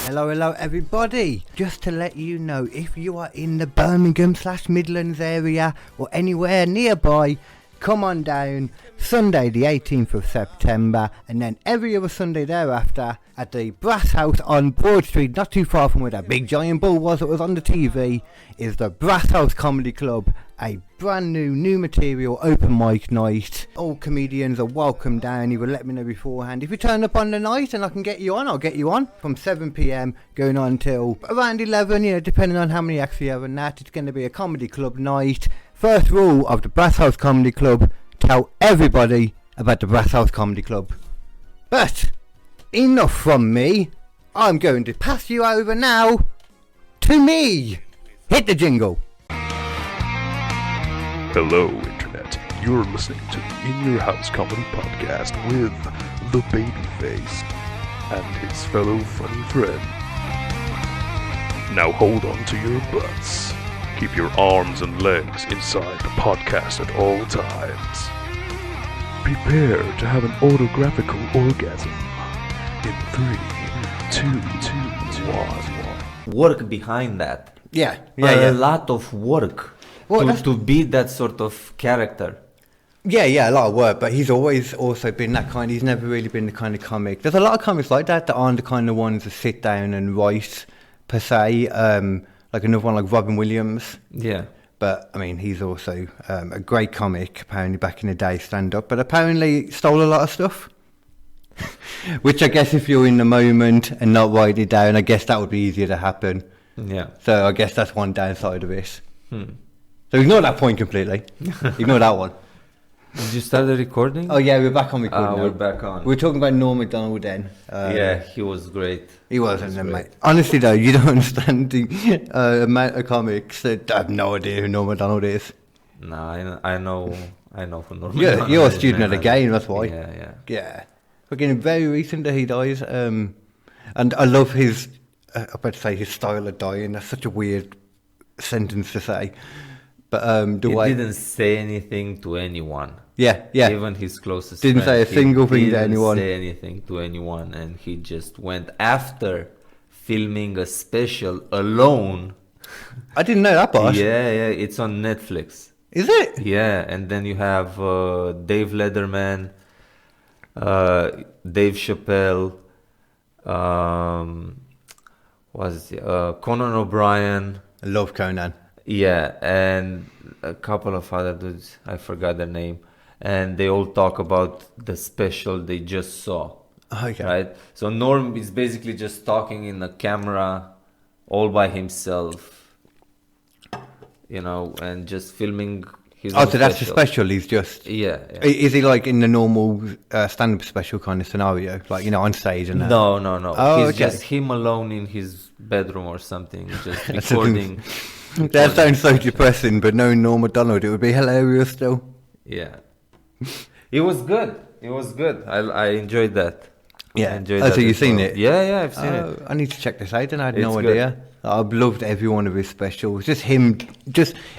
Hello everybody. Just to let you know, if you are in the Birmingham/Midlands area or anywhere nearby, come on down Sunday the 18th of September and then every other Sunday thereafter at the Brasshouse on Broad Street, not too far from where that big giant bull was that was on the TV, is the Brasshouse Comedy Club, a brand new material open mic night. All comedians are welcome down. Either let me know beforehand. If you turn up on the night and I can get you on, I'll get you on from 7 p.m. going on till around 11, depending on how many acts we have and that. It's going to be a comedy club night. First rule of the Brasshouse Comedy Club: tell everybody about the Brasshouse Comedy Club. But enough from me. I'm going to pass you over now to me. Hit the jingle. Hello, Internet. You're listening to the InYourHouse Comedy Podcast with the Babyface and his fellow funny friend. Now hold on to your butts. Keep your arms and legs inside the podcast at all times. Prepare to have an autographical orgasm in 3, 2, 1. Work behind that. Yeah. A lot of work to be that sort of character. Yeah, a lot of work, but he's always also been that kind. He's never really been the kind of comic. There's a lot of comics like that aren't the kind of ones that sit down and write, per se. Like another one like Robin Williams. Yeah. But, I mean, he's also a great comic, apparently back in the day, stand-up, but apparently stole a lot of stuff. Which I guess if you're in the moment and not write it down, I guess that would be easier to happen. Yeah. So I guess that's one downside of it. So ignore that point completely. Ignore that one. Did you start the recording? Oh yeah, we're back on recording now. We're back on. We were talking about Norm Macdonald then. Yeah, he was great. He wasn't, mate. Honestly though, you don't understand the amount of comics that I have no idea who Norm Macdonald is. No, I know who Norm Yeah, Macdonald you're a is, student of the game, that's why. Yeah. Fucking very recent that he dies. And I love his, I'm about to say his style of dying. That's such a weird sentence to say. But the way... He didn't say anything to anyone. Yeah. Even his closest didn't friend, say a single thing to anyone. Didn't say anything to anyone, and he just went after filming a special alone. I didn't know that, boss. Yeah, it's on Netflix. Is it? Yeah, and then you have Dave Letterman, Dave Chappelle, Conan O'Brien. I love Conan. Yeah, and a couple of other dudes, I forgot their name. And they all talk about the special they just saw. Okay. Right? So Norm is basically just talking in the camera all by himself, and just filming his own so that's the special, he's just... Yeah. Is he like in the normal stand-up special kind of scenario? Like, on stage and that? No. Oh, He's just him alone in his bedroom or something, just recording. That sounds so depressing, but knowing Norm Macdonald, it would be hilarious still. Yeah. It was good. I enjoyed that. Yeah. So you've seen it? Yeah, I've seen it. I need to check this out, and I had It's no good. idea. I've loved every one of his specials. Just him,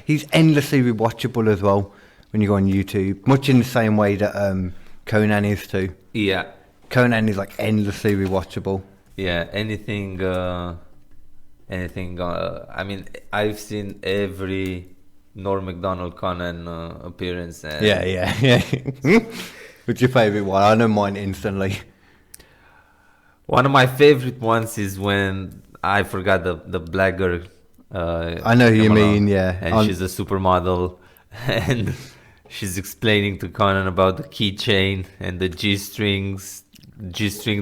he's endlessly rewatchable as well when you go on YouTube. Much in the same way that Conan is too. Yeah. Conan is like endlessly rewatchable. Yeah, anything. I mean, I've seen every Norm Macdonald Conan appearance. And Yeah. What's your favourite one? I know mine instantly. One of my favorite ones is when I forgot the black girl. I know who you mean, yeah. And she's a supermodel, and she's explaining to Conan about the keychain and the G-string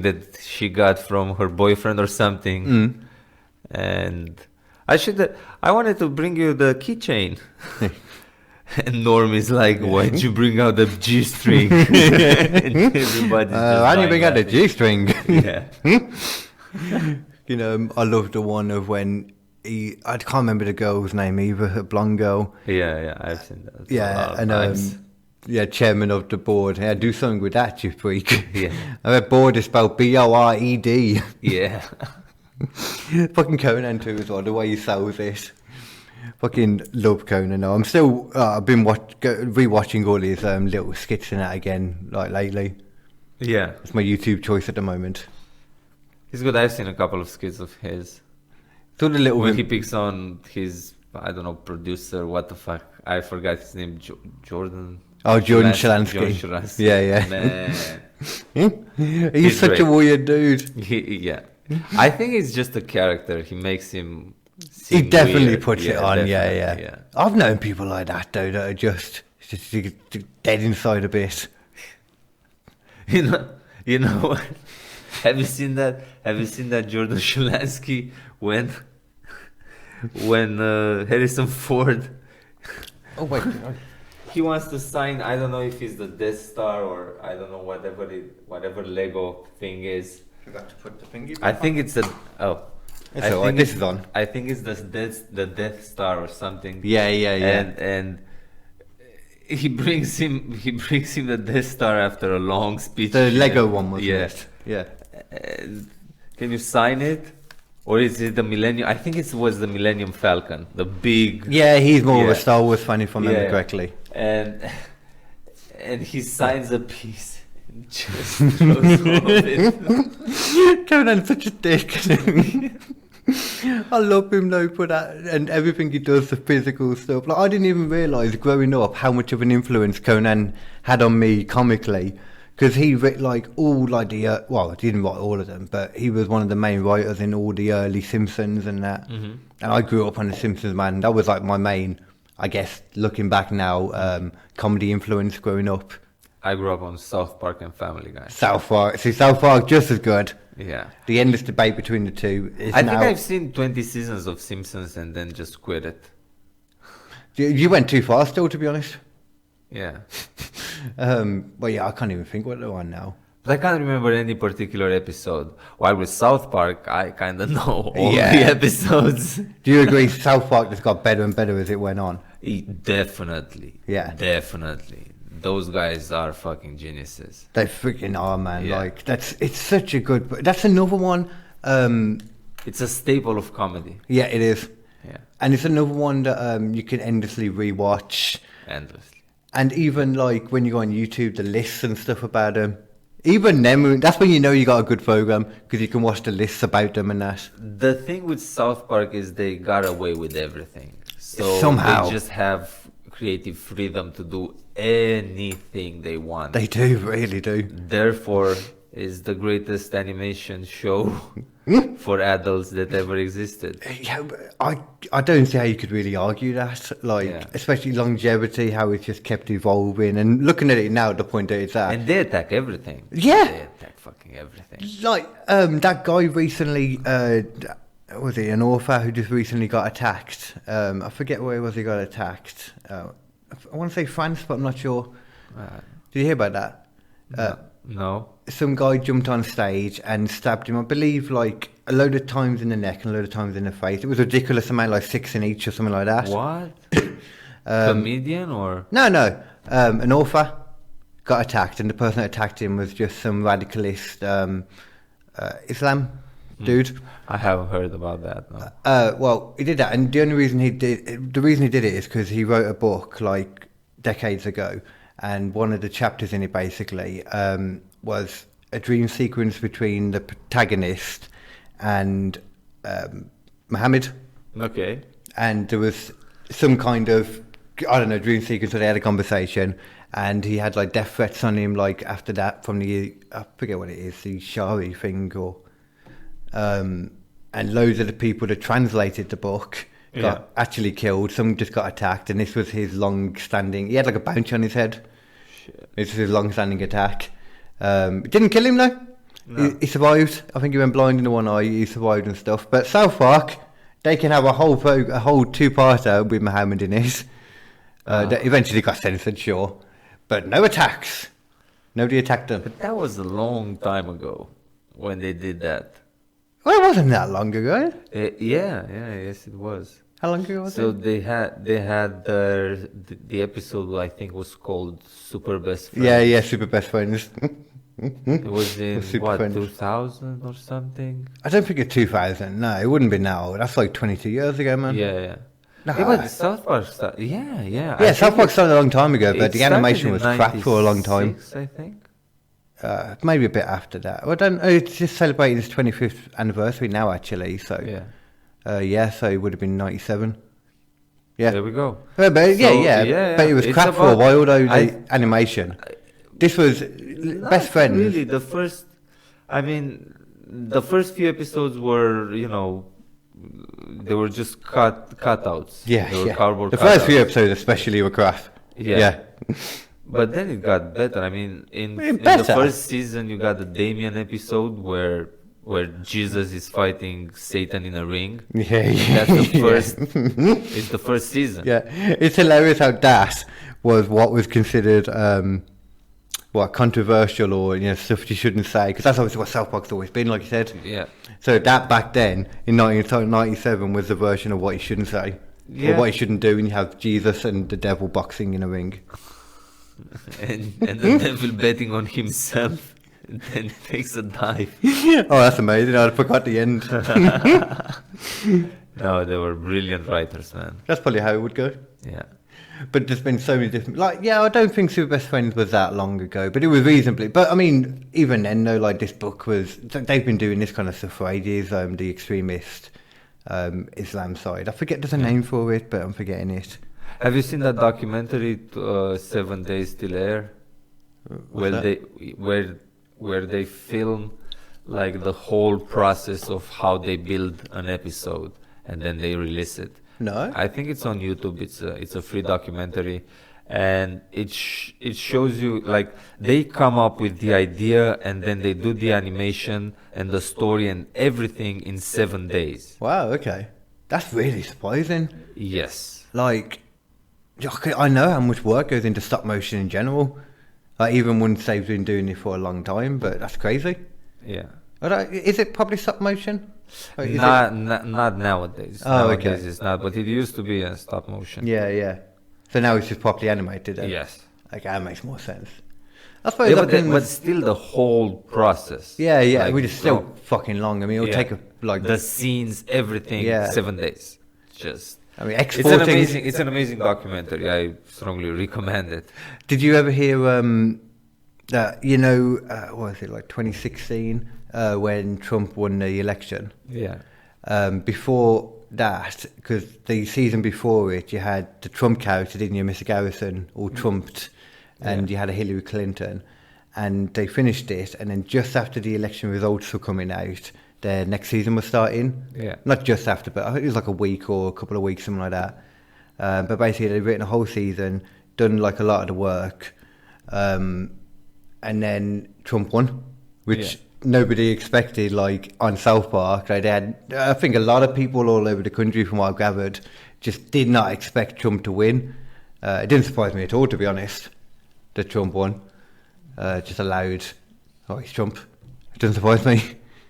that she got from her boyfriend or something. And I wanted to bring you the keychain. And Norm is like, why'd you bring out the G-string? And everybody's why didn't you bring out the G-string? Yeah. I love the one of when I can't remember the girl's name either, a blonde girl. Yeah, I've seen that. Yeah, and chairman of the board. Yeah, do something with that, you freak. Yeah. I read board is spelled B-O-R-E-D. Yeah. Fucking Conan too as well, the way he sells it. Fucking love Conan. I'm still, I've been rewatching all his little skits in that again, like lately. Yeah. It's my YouTube choice at the moment. He's good. I've seen a couple of skits of his. So the little When he picks on his, I don't know, producer, what the fuck? I forgot his name, Jordan. Oh, Jordan Jordan Shalansky. Shalansky. Yeah. Man. He's such a great. weird dude. Yeah. I think it's just a character. He makes him He seem definitely weird. puts it on, definitely, yeah. I've known people like that, though, that are just dead inside a bit. You know, have you seen that? Have you seen that Jordan Shalansky when Harrison Ford Oh, wait. he wants to sign, I don't know if it's the Death Star or I don't know whatever Lego thing is. Forgot to put the thingy I think it's the It's alright, this is on. I think it's the Death Star or something. Yeah. And he brings him the Death Star after a long speech. The Lego one, wasn't Yeah. it? Yeah. Can you sign it? Or is it the Millennium? I think it was the Millennium Falcon, the big. Yeah, he's more of a Yeah. Star Wars fan, if I remember Yeah. correctly. And he signs a piece and just throws all of it. Conan's such a dick. I love him though for that and everything he does, the physical stuff. Like I didn't even realise growing up how much of an influence Conan had on me comically, because he wrote like all like the well, he didn't write all of them, but he was one of the main writers in all the early Simpsons and that. Mm-hmm. And I grew up on the Simpsons, man. That was like my main, I guess, looking back now, comedy influence growing up. I grew up on South Park and Family Guy. South Park, see, South Park just as good. Yeah. The endless debate between the two is I now... think I've seen 20 seasons of Simpsons and then just quit it. You went too far still, to be honest. Yeah. Well, yeah, I can't even think what they're on now. But I can't remember any particular episode. While with South Park, I kind of know all Yeah. the episodes. Do you agree South Park just got better and better as it went on? Definitely. Yeah. Definitely. Those guys are fucking geniuses. They freaking are, man. Yeah. Like, it's such a good... That's another one. It's a staple of comedy. Yeah, it is. Yeah. And it's another one that you can endlessly rewatch. Endlessly. And even, like, when you go on YouTube, the lists and stuff about them. Even them, that's when you know you got a good program, because you can watch the lists about them and that. The thing with South Park is they got away with everything. So Somehow. they just have creative freedom to do anything they want. They do, really do. Therefore, is the greatest animation show for adults that ever existed. Yeah, but I don't see how you could really argue that. Like, Yeah. especially longevity, how it's just kept evolving. And looking at it now, at the point that it's at. And they attack everything. Yeah. They attack fucking everything. Like, that guy recently, was he an author who just recently got attacked? I forget where he got attacked. I want to say France, but I'm not sure. Did you hear about that? No. Some guy jumped on stage and stabbed him, I believe, like a load of times in the neck and a load of times in the face. It was a ridiculous amount, like 6 in each or something like that. What? Comedian or? No. An author got attacked, and the person that attacked him was just some radicalist Islam dude. I haven't heard about that. No. Well, he did that, and the reason he did it is because he wrote a book like decades ago, and one of the chapters in it basically was a dream sequence between the protagonist and Muhammad. Okay. And there was some kind of, I don't know, dream sequence where they had a conversation, and he had like death threats on him, like after that from the, I forget what it is, the Shari thing, or and loads of the people that translated the book got actually killed. Some just got attacked, and this was his long-standing, he had like a bounty on his head. Shit. This was his long-standing attack. It didn't kill him though. No. He survived. I think he went blind in the one eye. He survived and stuff. But South Park, they can have a whole two-parter with Muhammad in it. That eventually got censored, sure, but no attacks. Nobody attacked them. But that was a long time ago when they did that. Well, it wasn't that long ago. Yes, it was. How long ago was So it? they had the episode I think was called Super Best Friends. Yeah, Super Best Friends. It was in Super what, Friends. 2000 or something. I don't think it's 2000. No, it wouldn't be now. That's like 22 years ago, man. Yeah. Nah. Yeah, but the South Park started. Yeah. Yeah, South Park started a long time ago, but It the started animation in was crap for a long time. 96, I think. maybe a bit after that. I don't know. It's just celebrating its 25th anniversary now, actually. So so it would have been 97. Yeah, there we go. But So, But it was it's crap for a about- while though. I- The animation. This was best friends. Really, the first. I mean, the first few episodes were, they were just cutouts. Yeah, They were yeah. cardboard The first cutouts. few episodes, especially, were crap. Yeah. But then it got better. I mean, in the better. first season, you got the Damien episode where Jesus is fighting Satan in a ring. Yeah, That's the first. It's the first season. Yeah, it's hilarious how that was what was considered controversial or stuff you shouldn't say, because that's obviously what South Park's always been, like you said. Yeah. So that back then in 1997 was the version of what you shouldn't say or what you shouldn't do when you have Jesus and the devil boxing in a ring. and the devil betting on himself, and then takes a dive. Oh, that's amazing! I forgot the end. No, they were brilliant writers, man. That's probably how it would go. Yeah. But there's been so many different, I don't think Super Best Friends was that long ago, but it was reasonably. But I mean, even then, though, this book was, they've been doing this kind of stuff for ages. The extremist Islam side. I forget there's a name for it, but I'm forgetting it. Have you seen that documentary, 7 Days Till Air, where they film the whole process of how they build an episode and then they release it? No, I think it's on YouTube. It's a free documentary, and it shows you they come up with the idea and then they do the animation and the story and everything in 7 days. Wow, okay, that's really surprising. Yes. I know how much work goes into stop motion in general. Even once they've been doing it for a long time, but that's crazy. Yeah. Is it probably stop motion? Not nowadays. Oh, Nowadays okay. it's not, but it used to be a stop motion. Yeah. So now it's just properly animated then? Yes. Okay, that makes more sense. I suppose Yeah, but still the whole process. Yeah, which is still fucking long. I mean, it'll take the scenes, everything, 7 days. Just. I mean, exporting. It's an amazing documentary. I strongly recommend it. Did you ever hear that? What was it 2016 when Trump won the election? Yeah. Before that, because the season before it, you had the Trump character, didn't you, Mr. Garrison, all trumped, and you had a Hillary Clinton, and they finished it, and then just after the election results were coming out, their next season was starting. Yeah. Not just after, but I think it was a week or a couple of weeks, something like that. But basically, they'd written a whole season, done a lot of the work, and then Trump won, which nobody expected. On South Park, they had, I think, a lot of people all over the country, from what I've gathered, just did not expect Trump to win. It didn't surprise me at all, to be honest, that Trump won. Just allowed, he's Trump. It doesn't surprise me.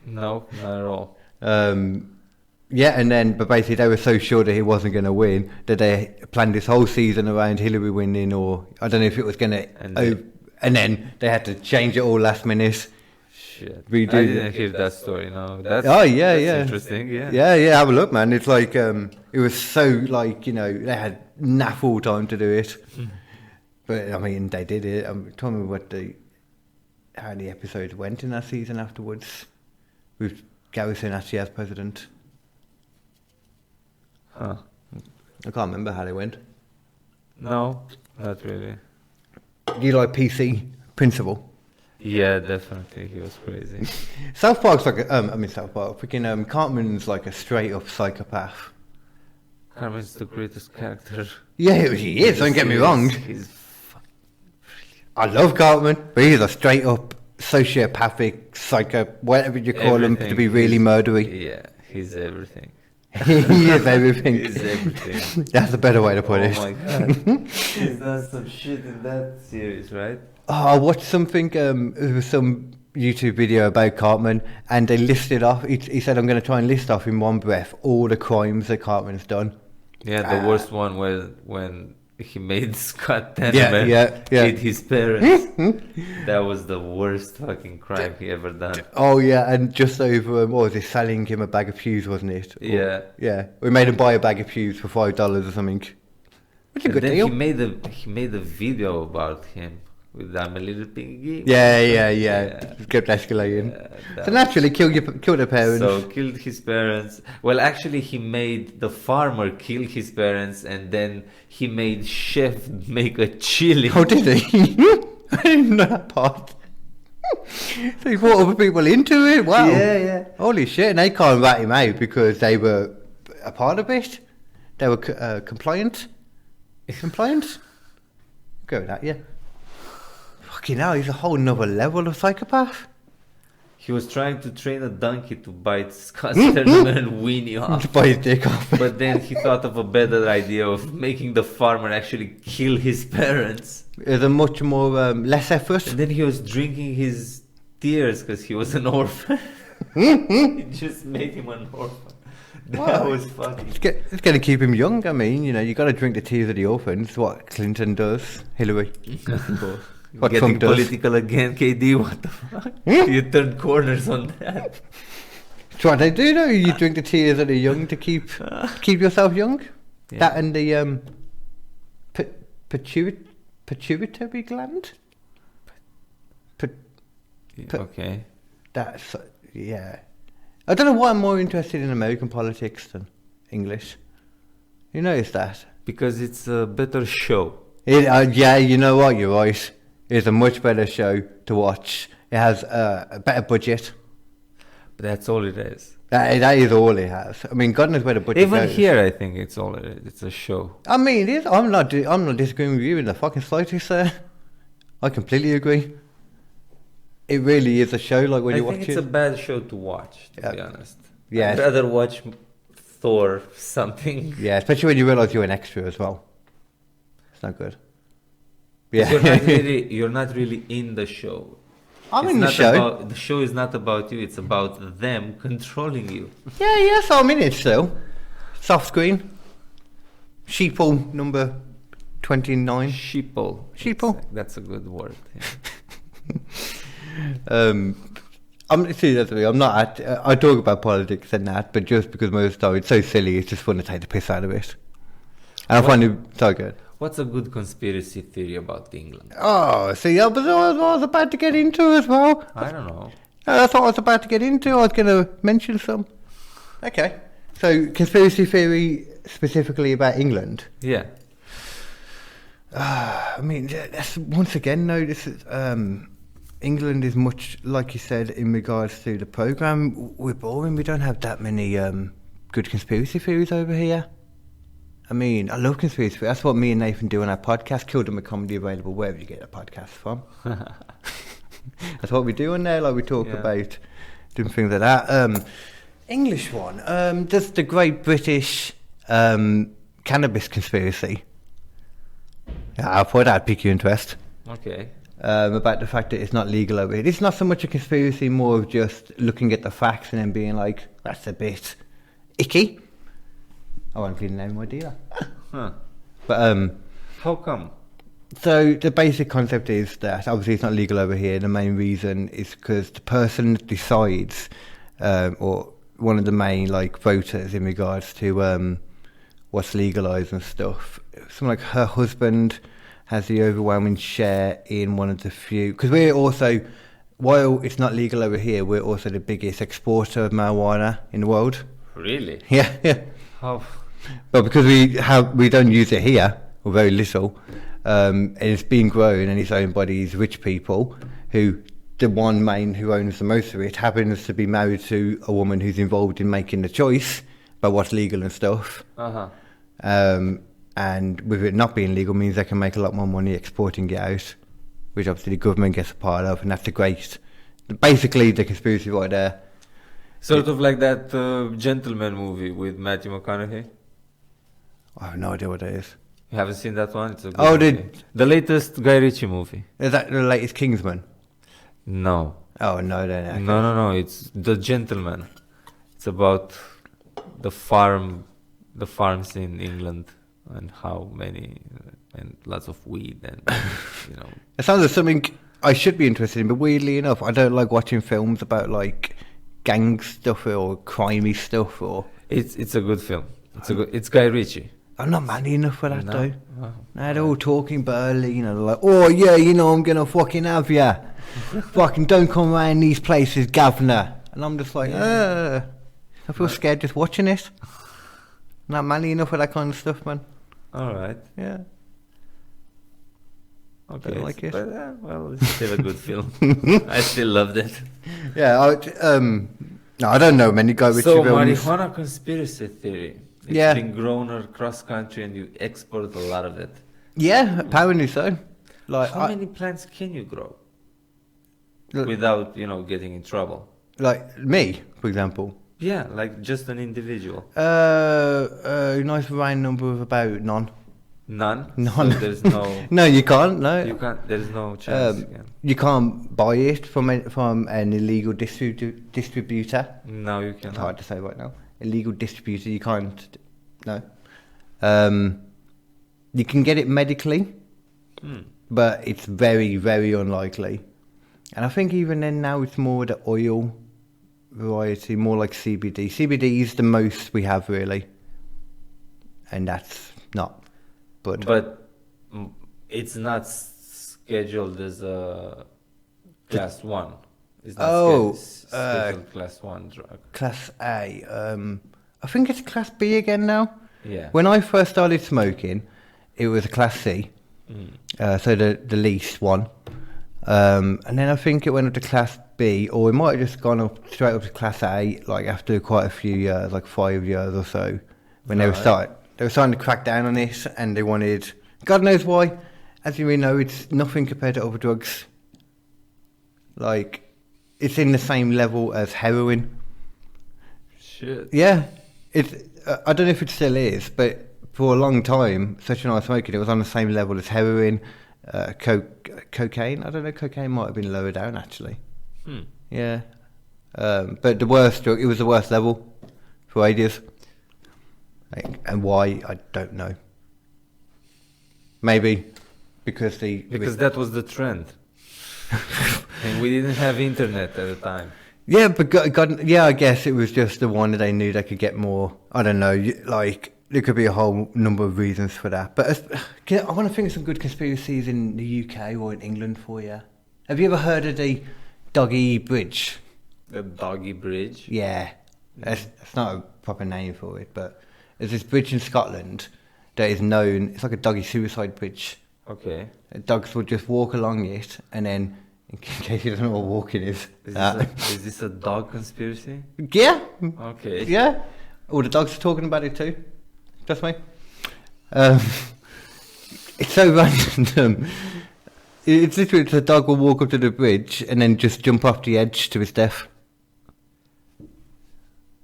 No, not at all. But basically they were so sure that he wasn't going to win that they planned this whole season around Hillary winning, or I don't know if it was going to, and then they had to change it all last minute. Shit. Redo I didn't hear that story. No, that's interesting. Yeah. Have a look, man. It's it was so they had naff all time to do it, but I mean they did it. Tell me how the episodes went in that season afterwards, with Garrison actually as president. Huh. I can't remember how they went. No, not really. Do you like PC Principal? Yeah, definitely. He was crazy. South Park's South Park. Freaking Cartman's a straight up psychopath. Carmen's the greatest character. Yeah, he is. Don't get me wrong. He's I love Cartman, but he's a straight up sociopathic psycho, whatever you call him, to be really murdery. Yeah, he's everything. He is everything. He's everything. That's a better way to put it. Oh my god. He's done some shit in that series, right? Oh, I watched something, there was some YouTube video about Cartman, and they listed off, he said, I'm going to try and list off in one breath all the crimes that Cartman's done. Yeah, the worst one when he made Scott Tenorman hit his parents. That was the worst fucking crime he ever done. Oh yeah, and just over, what was it, selling him a bag of peas, wasn't it? Yeah. We made him buy a bag of peas for $5 or something. Which is a good deal. He made a video about him. with I'm a little piggy. Yeah. It kept escalating. So naturally, kill the parents. So killed his parents. Well, actually, he made the farmer kill his parents, and then he made chef make a chili. Oh, did he? I didn't know that part. So he brought other people into it? Wow. Yeah. Holy shit, and they can't rat him out because they were a part of it? They were compliant? Compliant? Go with that, yeah. Fucking hell, he's a whole nother level of psychopath. He was trying to train a donkey to bite Scott's tournament and wean you off. To bite his dick off. But then he thought of a better idea of making the farmer actually kill his parents. It was a much more, less effort. And then he was drinking his tears because he was an orphan. It just made him an orphan. That was funny. It's going to keep him young. I mean, you got to drink the tears of the orphans. What Clinton does, Hillary. What Getting Trump does. political again, KD. What the fuck? You turned corners on that. That's what they do, though. You drink the tears of the young to keep yourself young. Yeah. That and the pituitary gland. Okay. That's yeah. I don't know why I'm more interested in American politics than English. You notice that? Because it's a better show. Yeah, you know what? You're right. It's a much better show to watch. It has a better budget. But that's all it is. That is all it has. I mean, God knows where the budget Even goes. here, I think it's all it is. It's a show. I mean, it is. I'm not disagreeing with you in the fucking slightest there. I completely agree. It really is a show, like when you watch I think it. it's a bad show to watch, to be honest. Yeah. I'd rather watch Thor something. Yeah, especially when you realise you're an extra as well. It's not good. Yeah. You're not really in the show. I'm It's in the not show. The show is not about you, it's about them controlling you. Yeah, so I'm in it still. Soft screen. Sheeple number 29. Sheeple. That's a good word. Yeah. Seriously, I'm not I talk about politics and that, but just because most of the time it's so silly, it's just fun to take the piss out of it. And I find it so good. What's a good conspiracy theory about England? Oh, see, I was about to get into as well. I don't know. That's what I was about to get into. I was going to mention some. Okay. So, conspiracy theory specifically about England. Yeah. I mean, that's, once again, no, this is, England is much, like you said, in regards to the programme, we're boring. We don't have that many good conspiracy theories over here. I mean, I love conspiracy theories. That's what me and Nathan do on our podcast, Kd Comedy, available wherever you get a podcast from. That's what we do on there, like we talk about different things like that. English one, just the Great British cannabis conspiracy. Yeah, I thought that'd pique your interest. Okay. About the fact that it's not legal over here. It's not so much a conspiracy, more of just looking at the facts and then being like, that's a bit icky. I won't be the name of my dealer. Huh. But How come? so the basic concept is that obviously it's not legal over here. The main reason is because the person that decides, or one of the main like voters in regards to what's legalised and stuff. Someone like her husband has the overwhelming share in one of the few, because we're also, while it's not legal over here, we're also the biggest exporter of marijuana in the world. Really? Yeah. How? But because we don't use it here, or very little, and it's been grown and it's owned by these rich people who, the one main who owns the most of it happens to be married to a woman who's involved in making the choice about what's legal and stuff. And with it not being legal means they can make a lot more money exporting it out, which obviously the government gets a part of, and that's basically the conspiracy right there. Sort of like that Gentleman movie with Matthew McConaughey. I have no idea what it is. You haven't seen that one? It's a good Oh, movie. The latest Guy Ritchie movie. Is that the latest Kingsman? No. Oh, no, then. Okay. No. It's The Gentleman. It's about the farms in England and how many and lots of weed and It sounds like something I should be interested in, but weirdly enough, I don't like watching films about like gang stuff or crimey stuff or. It's a good film. It's Guy Ritchie. I'm not manly enough for that, No? though. Oh. No, they're all talking burly, you know, like, oh, yeah, you know, I'm going to fucking have ya. Fucking don't come around these places, governor. And I'm just like, I feel scared just watching it. Not manly enough for that kind of stuff, man. All right. Yeah. Okay. Don't like it. But, well, it's still a good film. I still loved it. Yeah, no, I don't know many Guy Ritchie So, films. marijuana conspiracy theory. It's Yeah. been grown across country and you export a lot of it. Yeah, apparently so. Like, How many plants can you grow without, getting in trouble? like me, for example. Yeah, like just an individual. A nice round number of about none. None? None. So there's no... No, you can't. No, You can't... There's no chance again. you can't buy it from an illegal distributor. No, you It's cannot. hard to say right now. Illegal distributor, you can't. No. You can get it medically, but it's very, very unlikely. And I think even then now it's more the oil variety, more like CBD. CBD is the most we have really, and that's not. But it's not scheduled as a class 1. It's not scheduled class 1 drug. Class A. I think it's Class B again now. Yeah. When I first started smoking, it was a Class C, so the least one. And then I think it went up to Class B, or it might have just gone up straight up to Class A, like after quite a few years, like 5 years or so, when they were starting to crack down on it, and they wanted, God knows why. As you may know, it's nothing compared to other drugs. Like, it's in the same level as heroin. Shit. Yeah, it's. I don't know if it still is, but for a long time, especially when I was smoking, it was on the same level as heroin, cocaine. I don't know, cocaine might have been lower down actually. Yeah, but the worst drug, it was the worst level for ages. Like, and why, I don't know. Maybe because that was the trend. And we didn't have internet at the time. Yeah, but God, yeah, I guess it was just the one that they knew they could get more. I don't know, like, there could be a whole number of reasons for that. But I want to think of some good conspiracies in the UK or in England for you. Have you ever heard of the Doggy Bridge? The Doggy Bridge? Yeah, that's not a proper name for it, but there's this bridge in Scotland that is known, it's like a doggy suicide bridge. Okay. Dogs would just walk along it, and then, in case you don't know what walking is. Is this a dog conspiracy? Yeah. Okay. Yeah. All the dogs are talking about it too. Trust me. It's so random. It's literally the dog will walk up to the bridge and then just jump off the edge to his death.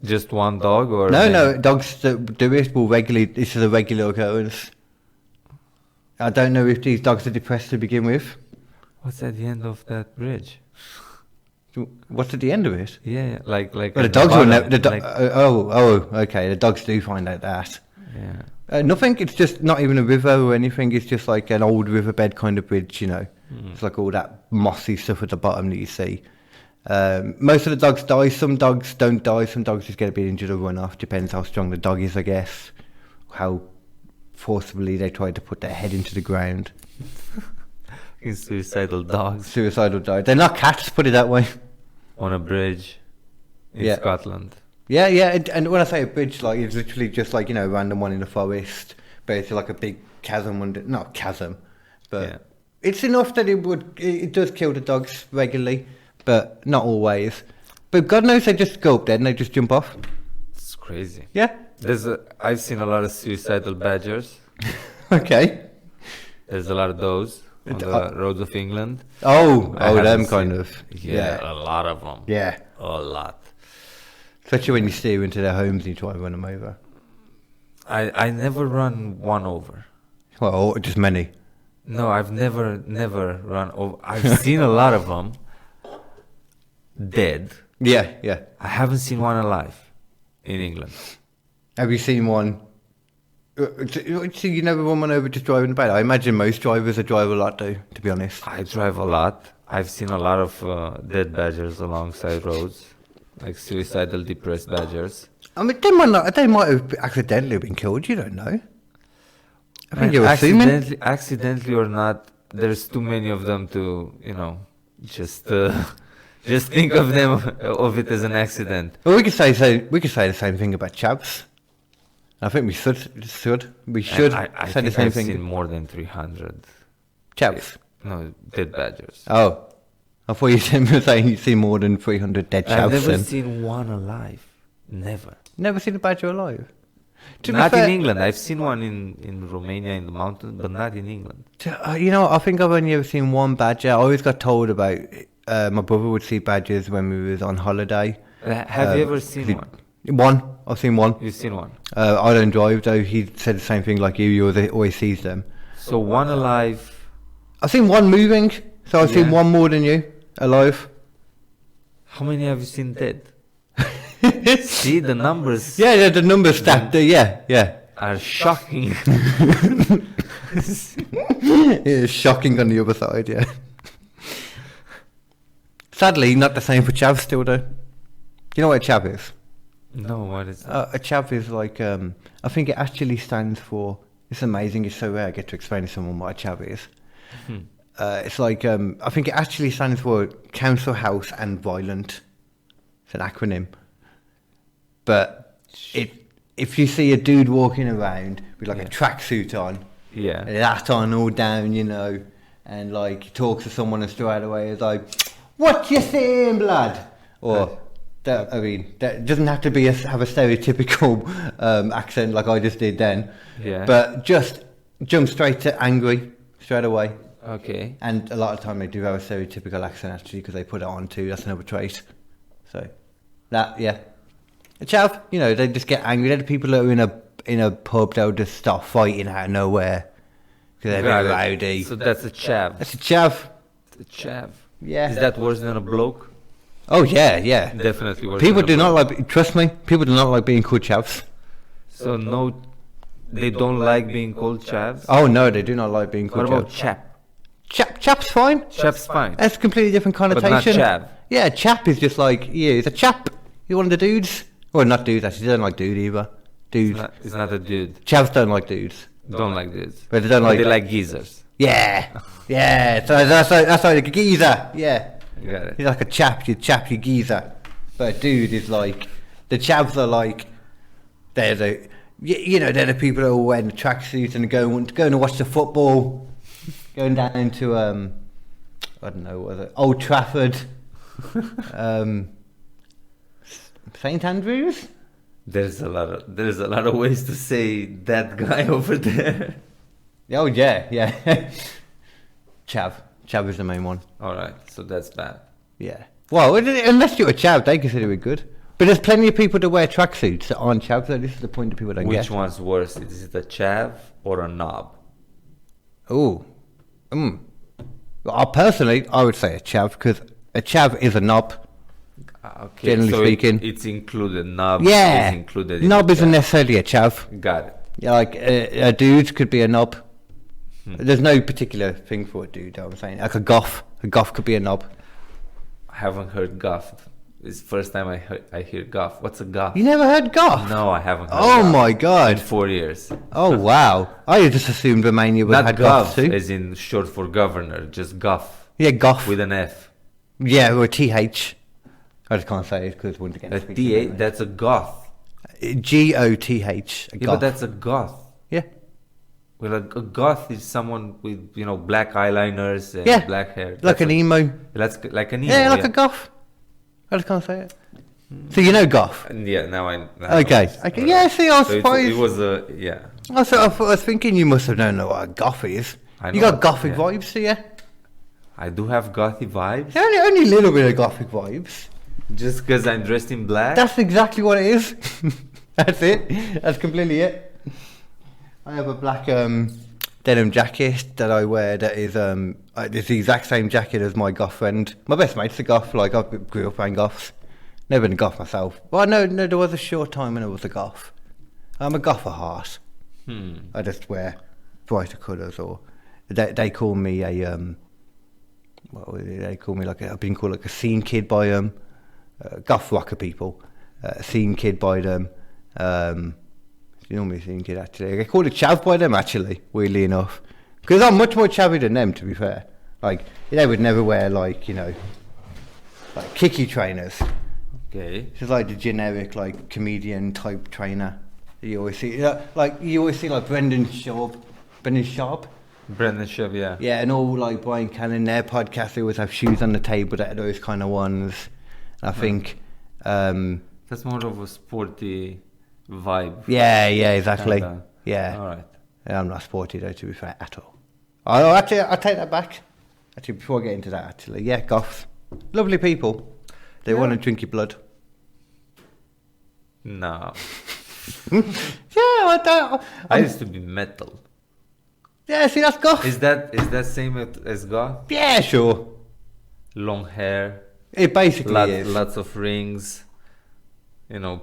Just one dog, or No, dogs that do it will regularly. This is a regular occurrence. I don't know if these dogs are depressed to begin with. What's at the end of that bridge? What's at the end of it? Yeah, like. Well, the at dogs will bottom, never. Okay. The dogs do find out that. Yeah. Nothing. It's just not even a river or anything. It's just like an old riverbed kind of bridge. You know, it's like all that mossy stuff at the bottom that you see. Most of the dogs die. Some dogs don't die. Some dogs just get a bit injured or run off. Depends how strong the dog is, I guess. How forcibly they try to put their head into the ground. In suicidal dogs Suicidal dogs. They're not cats, put it that way. on a bridge in Scotland. Yeah. And when I say a bridge, like, it's literally just like, a random one in the forest, but it's like a big chasm under. Not chasm, but it's enough that it does kill the dogs regularly, but not always. But God knows they just go up there and they just jump off. It's crazy. Yeah. I've seen a lot of suicidal badgers. Okay. There's a lot of those on the roads of England. Oh, them haven't kind seen- of. Yeah, a lot of them. Yeah. A lot. Especially when you steer into their homes and you try to run them over. I never run one over. Well, just many. No, I've never run over. I've seen a lot of them dead. Yeah. I haven't seen one alive in England. Have you seen one? So you never run one over just driving about? I imagine most drivers that drive a lot do, to be honest. I drive a lot. I've seen a lot of dead badgers alongside roads, like suicidal, depressed badgers. I mean, they might have accidentally been killed, you don't know. I think you're assuming. Accidentally or not, there's too many of them to, just think of it as an accident. Well, we could say the same thing about chavs. I think we should I say the think same I've thing. seen more than 300. Chavs. No, dead badgers. Oh, I thought you were saying you've seen more than 300 dead chavs. I've never then. seen one alive. Never. Never seen a badger alive. To be Not fair, in England. I've seen one in Romania in the mountains, but not in England. I think I've only ever seen one badger. I always got told about. My brother would see badgers when we was on holiday. Have you ever seen one? One. I've seen one. You've seen one. I don't drive though. He said the same thing like you. You always sees them. So one alive. I've seen one moving. So I've seen Yeah. one more than you alive. How many have you seen dead? See the numbers. Yeah, the numbers stacked there. Yeah. Are shocking. It's shocking on the other side. Yeah. Sadly, not the same for chav still though. You know what a chav is? No, what is that? A chav is like I think it actually stands for. It's amazing. It's so rare I get to explain to someone what a chav is. It's like I think it actually stands for Council House and Violent. It's an acronym. But if you see a dude walking around with like a tracksuit on, Yeah. and that on all down, and like he talks to someone and straight away is like, "What you saying, blood?" Or that doesn't have to have a stereotypical accent like I just did then. Yeah. But just jump straight to angry straight away. Okay. And a lot of time they do have a stereotypical accent actually because they put it on too. That's another trait. So a chav, they just get angry. They're the people that are in a pub. They'll just start fighting out of nowhere because they're very rowdy. So that's a chav. That's a chav. A chav. Yeah. Is that worse than a bloke? Oh yeah. Definitely worse. People than do a not bloke. like. Trust me. People do not like being called chavs. So no, they don't like being called chavs. Oh no, they do not like being What called about chavs. chap? Chap's fine. Chap's fine. That's a completely different But not connotation. chav. Yeah, chap is just like he's a chap. He's one of the dudes. Well, not dudes actually. They don't like dude either. Dudes. It's not a dude. Chavs don't like dudes. Don't like this. But they don't like. They like geezers. Yeah. So that's like a geezer. Yeah. You got it. He's like a chap, you geezer. But a dude is like, the chavs are like, they're the, they're the people that are wearing the tracksuits and going to watch the football, going down to, I don't know, what was it, Old Trafford, St Andrews? There's a lot of ways to say that guy over there. Oh yeah. Chav is the main one. All right, so that's bad. Yeah. Well, unless you're a chav, they consider it good. But there's plenty of people that wear tracksuits that aren't chavs, so this is the point that people don't get. Which one's worse? Is it a chav or a knob? Oh. Personally, I would say a chav, because a chav is a knob, Okay, generally so speaking. it's included. Knob Yeah. is included. In Knob the isn't chav. necessarily a chav. Got it. Yeah, like a dude could be a knob. There's no particular thing for a dude, I'm saying. Like a goth. A goth could be a knob. I haven't heard goth. It's the first time I hear goth. What's a goth? You never heard goth? No, I haven't heard Oh goth my in god. 4 years. Oh wow. I just assumed Romania would Not have goth gov, too. as in short for governor, just goth Yeah, goth. with an F. Yeah, or a TH. I just can't say it because once again. A T8, that's a goth. GOTH. Yeah, but that's a goth. Yeah. Well, a goth is someone with black eyeliners and Yeah. black hair. Like That's an emo. That's like an emo. Yeah, like a goth. I just can't say it. So you know goth. Yeah, now I. Okay. Yeah, see, I was So surprised. it was a yeah. I was thinking you must have known what a goth is. I You know, got gothic yeah. vibes, do you? I do have gothy vibes. Yeah, only a little bit of gothic vibes. Just because I'm dressed in black. That's exactly what it is. That's it. That's completely it. I have a black denim jacket that I wear that is it's the exact same jacket as my goth friend. My best mate's a goth, like I grew up wearing goths. Never been a goth myself. Well, no, there was a short time when I was a goth. I'm a goth at heart. I just wear brighter colours, or they call me a what would they call me, like I've been called like a scene kid by goth rocker people. A scene kid by them. You normally think it actually. I get called a chav by them actually, weirdly enough. Because I'm much more chavvy than them, to be fair. Like, they would never wear, like, you know, like kicky trainers. Okay. It's like the generic, like, comedian type trainer that you always see. Like, you always see, like, Brendan Schaub. Brendan Schaub, yeah. Yeah, and all, like, Brian Cannon, their podcasts, they always have shoes on the table that are those kind of ones. And I think... that's more of a sporty vibe. Yeah, exactly. Kinda. Yeah. All right. Yeah, I'm not sporty, though, to be fair, at all. Oh, actually, I'll take that back. Actually, before I get into that, actually. Yeah, goths. Lovely people. They want to drink your blood. No. I used to be metal. Yeah, see, that's goth. Is that same as goth? Yeah, sure. Long hair. It basically is. Lots of rings. You know,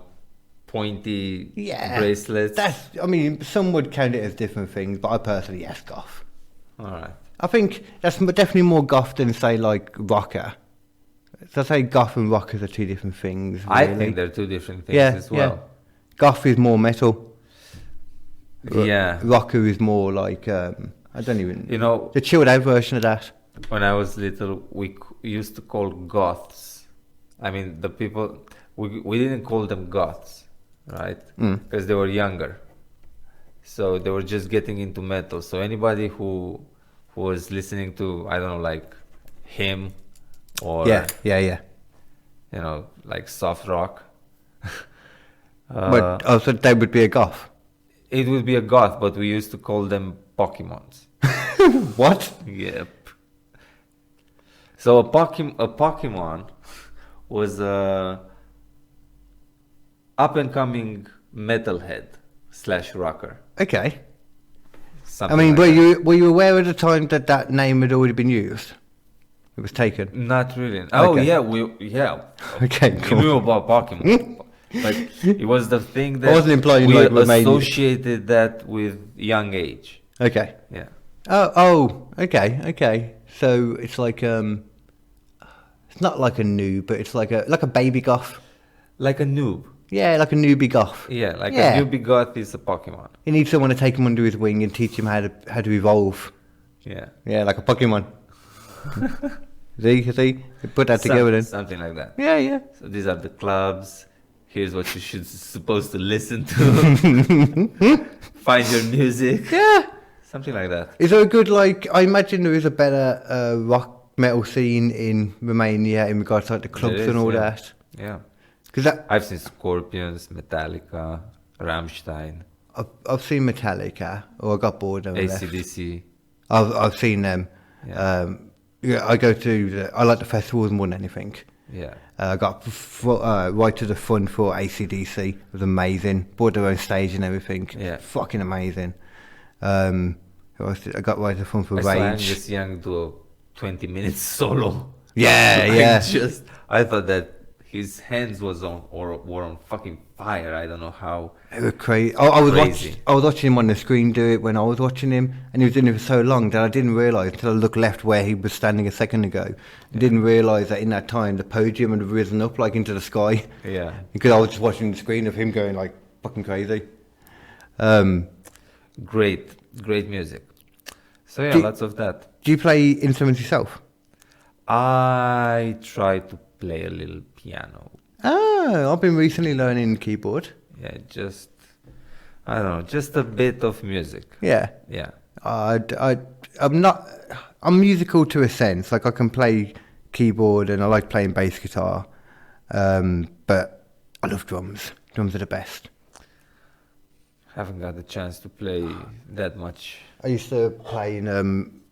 pointy Yeah, bracelets. I mean, some would count it as different things, but I personally, yes, goth. All right. I think that's definitely more goth than, say, like, rocker. So I say goth and rockers are two different things, really. I think they're two different things as well. Yeah. Goth is more metal. Yeah. Rocker is more like, I don't even... You know... the chilled out version of that. When I was little, we used to call goths. I mean, the people... We didn't call them goths, right? Because they were younger. So they were just getting into metal. So anybody who was listening to, I don't know, like him or... Yeah. You know, like soft rock. But also they would be a goth. It would be a goth, but we used to call them Pokemons. What? Yep. So a Pokemon was a up-and-coming metalhead / rocker. Okay. Something I mean, like were you aware at the time that name had already been used? It was taken. Not really. Oh Okay. yeah. Okay, We cool. knew about Pokemon, but it was the thing that I wasn't implying we like Romanian. associated that with young age. Okay. Yeah. Oh, okay. So it's like it's not like a noob, but it's like a baby goth. Like a noob. Yeah, like a newbie goth. Yeah, like Yeah. a newbie goth is a Pokemon. He needs someone to take him under his wing and teach him how to evolve. Yeah. Yeah, like a Pokemon. See, put that together then. Something like that. Yeah. So these are the clubs. Here's what you supposed to listen to. Find your music. Yeah. Something like that. Is there a good, like, I imagine there is a better rock metal scene in Romania in regards to like the clubs There is, and all yeah. that? Yeah. Because I've seen Scorpions, Metallica, Rammstein, I've seen Metallica, or I got bored and I left. AC/DC. I've seen them. Yeah. I go to I like the festivals more than anything. Yeah. I got right to the front for AC/DC. It was amazing. Bought their own stage and everything. Yeah. Fucking amazing. I got right to the front for I saw Rage. Angus Young do a 20-minute solo. Yeah. I thought that his hands were on fucking fire. I don't know how. It was crazy. I was Crazy. watching him on the screen do it when I was watching him, and he was doing it for so long that I didn't realise until I looked left where he was standing a second ago. I didn't realise that in that time the podium had risen up like into the sky. Yeah. Because I was just watching the screen of him going like fucking crazy. Great music. So yeah, lots of that. Do you play instruments yourself? I try to play a little piano. Oh, I've been recently learning keyboard. Yeah, I don't know, just a bit of music. Yeah. Yeah. I'm musical to a sense. Like I can play keyboard and I like playing bass guitar. But I love drums. Drums are the best. Haven't got the chance to play that much. I used to play in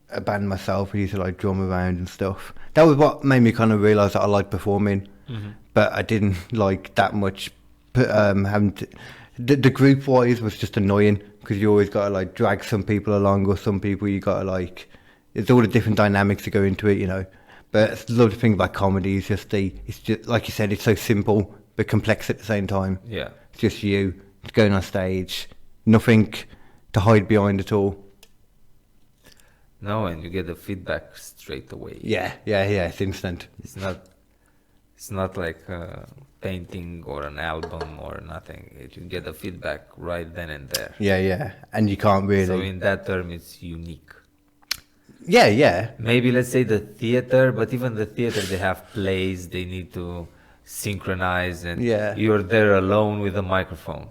a band myself. I used to like drum around and stuff. That was what made me kind of realise that I liked performing. Mm-hmm. But I didn't like that much. The group wise was just annoying because you always got to like drag some people along, or some people you got to like. It's all the different dynamics that go into it, you know. But the lovely thing about comedy is it's just like you said, it's so simple but complex at the same time. Yeah. It's just you going on stage, nothing to hide behind at all. No, and you get the feedback straight away. Yeah, it's instant. It's not It's not like a painting or an album or nothing. You get the feedback right then and there. Yeah. And you can't really. So in that term, it's unique. Yeah. Maybe let's say the theater, but even the theater, they have plays. They need to synchronize, and you're there alone with a microphone.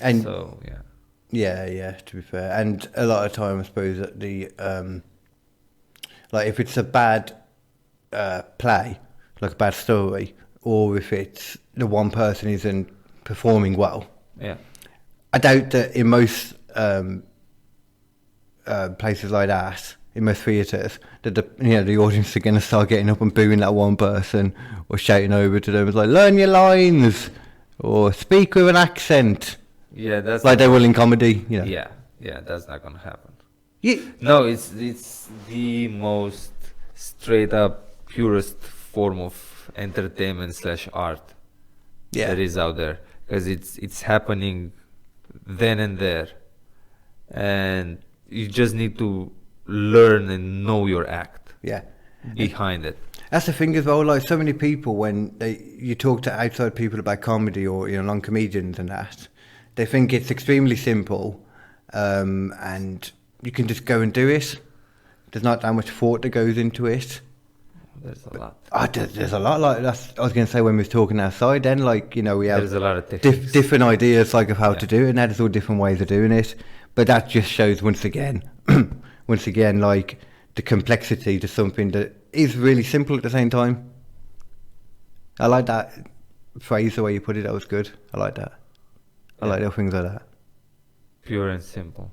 And so yeah. To be fair, and a lot of time, I suppose that the like if it's a bad play, like a bad story, or if it's the one person isn't performing well. Yeah. I doubt that in most places like that, in most theatres, that the audience are going to start getting up and booing that one person or shouting over to them. It's like, learn your lines or speak with an accent. Yeah, that's like they will in comedy. Yeah, that's not going to happen. Yeah. No, it's the most straight up purest form of entertainment / art that is out there, because it's happening then and there, and you just need to learn and know your act behind it. That's the thing as well, like so many people, when you talk to outside people about comedy or non-comedians and that, they think it's extremely simple, and you can just go and do it. There's not that much thought that goes into it. There's a lot. There's a lot. Like that's, I was going to say when we was talking outside. Then, like we have there's a lot of different ideas, like of how to do it, and there's all different ways of doing it. But that just shows once again, like the complexity to something that is really simple at the same time. I like that phrase, the way you put it. That was good. I like that. I like little things like that. Pure and simple.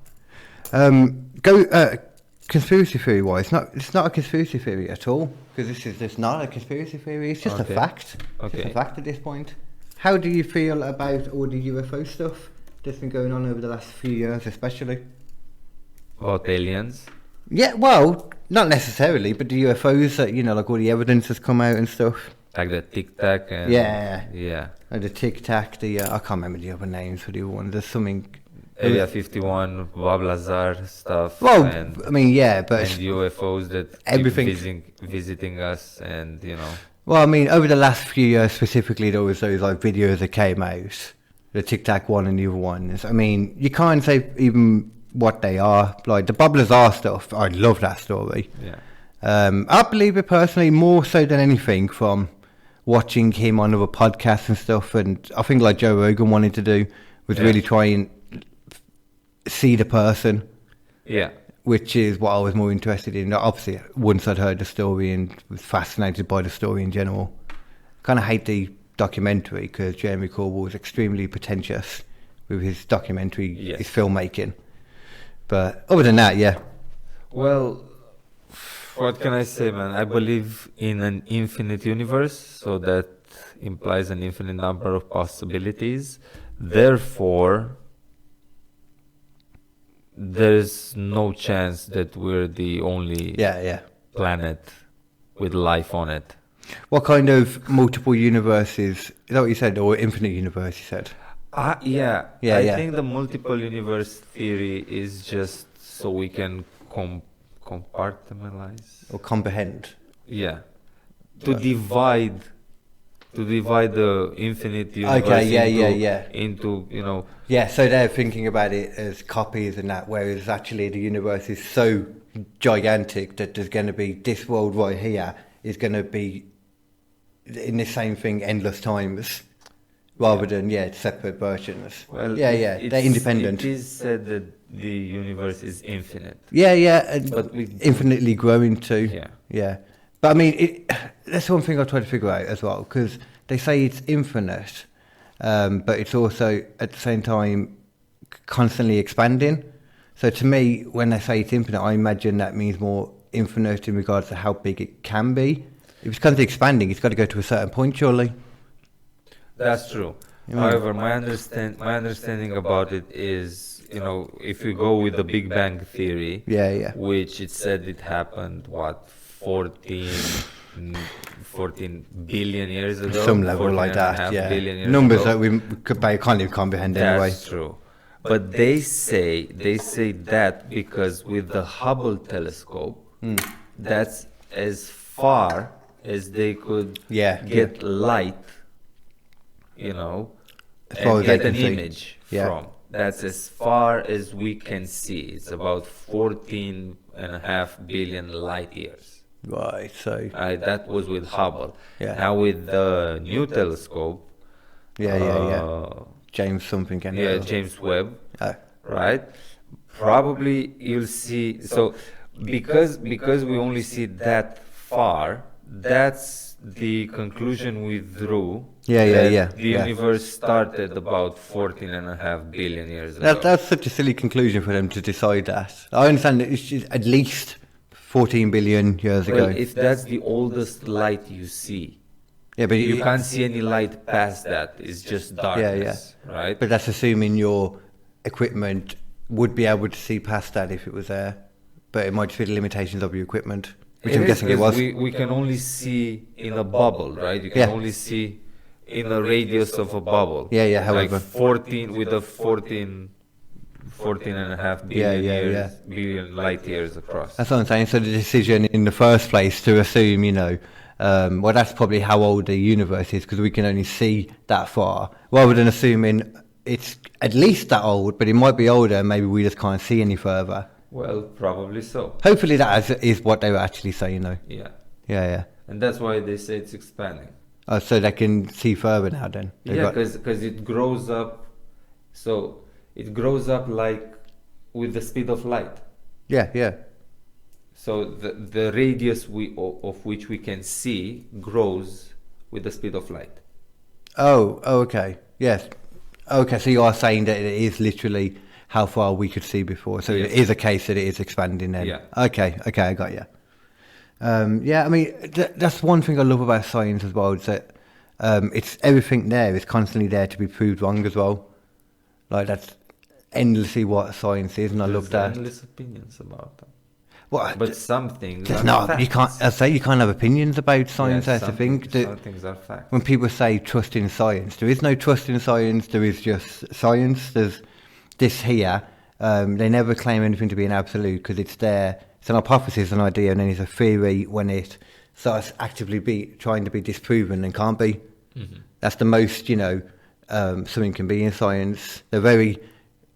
Conspiracy theory wise, it's not a conspiracy theory at all, because this is just not a conspiracy theory. It's just a fact. It's just a fact at this point. How do you feel about all the UFO stuff that's been going on over the last few years, especially? About aliens? Yeah, well, not necessarily, but the UFOs that like all the evidence has come out and stuff. Like the Tic Tac and Like the Tic Tac. I can't remember the other names for the other one. There's something. Area 51, Bob Lazar stuff. Well, but and UFOs that everything keep visiting us, and Well, I mean, over the last few years specifically, there was those like videos that came out, the Tic Tac one and the other ones. I mean, you can't say even what they are. Like the Bob Lazar stuff, I love that story. Yeah. I believe it personally more so than anything from watching him on other podcasts and stuff, and I think like Joe Rogan wanted to do was really try and see the person, which is what I was more interested in. Obviously, once I'd heard the story and was fascinated by the story in general. Kind of hate the documentary because Jeremy Corbell was extremely pretentious with his documentary, his filmmaking. But other than that, Well, what can I say, man? I believe in an infinite universe, so that implies an infinite number of possibilities. Therefore, there's no chance that we're the only planet with life on it. What kind of multiple universes? Is that what you said, or infinite universe? You said. I think the multiple universe theory is just so we can compartmentalize or comprehend. Yeah, to divide the infinite universe into so they're thinking about it as copies and that, whereas actually the universe is so gigantic that there's going to be this world right here is going to be in the same thing endless times, rather than separate versions. Well, they're independent. It is said that the universe is infinite. But infinitely growing too. But I mean, that's one thing I try to figure out as well, because they say it's infinite, but it's also at the same time constantly expanding. So to me, when they say it's infinite, I imagine that means more infinite in regards to how big it can be. If it's constantly expanding, it's got to go to a certain point, surely. That's true. However, my understanding about it is, if you go with the Big Bang theory, which it said it happened, 14 billion years ago? Some level like that, Numbers that we can't even comprehend anyway. That's true. But they say that because with the Hubble telescope, that's as far as they could Yeah, get light, you know, As far and as they get an can see. image Yeah. from. That's as far as we can see. It's about 14.5 billion light years. Right, so That was with Hubble. Yeah. Now with the new telescope, yeah. James something anyway. James Webb, Oh. right? Probably you'll see. So because we only see that far, that's the conclusion we drew. Yeah, that The yeah. universe started about 14.5 billion years ago. That's such a silly conclusion for them to decide that. I understand that it's just at least 14 billion years Well, ago. if that's the oldest light you see, Yeah, but you can't see any light past that. It's just darkness, right? But that's assuming your equipment would be able to see past that if it was there. But it might just be the limitations of your equipment, which I'm guessing it was. We can only see in a bubble, right? You can Yeah. only see in a radius of a bubble. Yeah, however. Like 14 with a 14.5 billion years, billion light years across. That's what I'm saying. So the decision in the first place to assume, well, that's probably how old the universe is because we can only see that far, rather than assuming it's at least that old, but it might be older. Maybe we just can't see any further. Well, probably so. Hopefully that is what they were actually saying, though. Yeah. Yeah. And that's why they say it's expanding. Oh, so they can see further now then? Yeah, because it grows up. So it grows up like with the speed of light. Yeah. So the radius of which we can see grows with the speed of light. Oh, okay. Yes. Okay, so you are saying that it is literally how far we could see before. So Yes. it is a case that it is expanding then. Yeah. Okay, I got you. Yeah, I mean, that's one thing I love about science as well, is that it's everything there is constantly there to be proved wrong as well. Like, that's endlessly what science is, and I love that. Endless opinions about them. Well, But some things there's are not, facts. you can't, I say you can't have opinions about science, that's the thing. Some things are facts. When people say trust in science, there is no trust in science, there is just science. There's this here. They never claim anything to be an absolute because it's there. It's an hypothesis, an idea, and then it's a theory when it starts actively trying to be disproven and can't be. Mm-hmm. That's the most, something can be in science.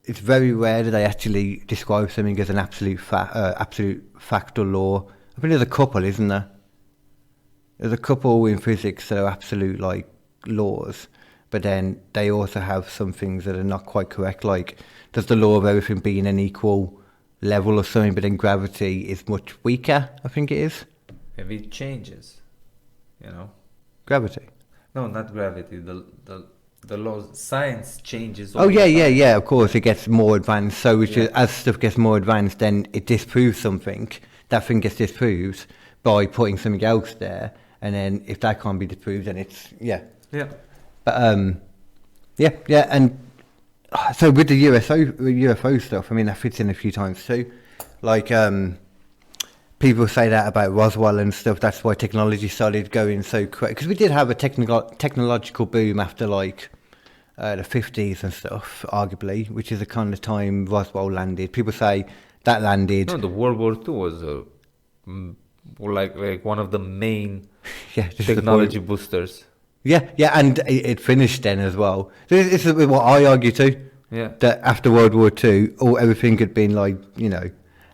It's very rare that they actually describe something as an absolute fact or law. I think there's a couple, isn't there? There's a couple in physics that are absolute laws, but then they also have some things that are not quite correct. Like, there's the law of everything being an equal level or something, but then gravity is much weaker, I think it is. Maybe it changes, Gravity. No, not gravity. The laws, science changes. Oh yeah. Of course, it gets more advanced. So as stuff gets more advanced, then it disproves something. That thing gets disproved by putting something else there, and then if that can't be disproved, then it's Yeah. But and so with the UFO stuff, I mean that fits in a few times too. Like people say that about Roswell and stuff. That's why technology started going so quick, because we did have a technological boom after the 50s and stuff, arguably, which is the kind of time Roswell landed. People say that landed. No, the World War II was like one of the main technology boosters. Yeah, and it finished then as well. So this is what I argue too. Yeah. That after World War II, everything had been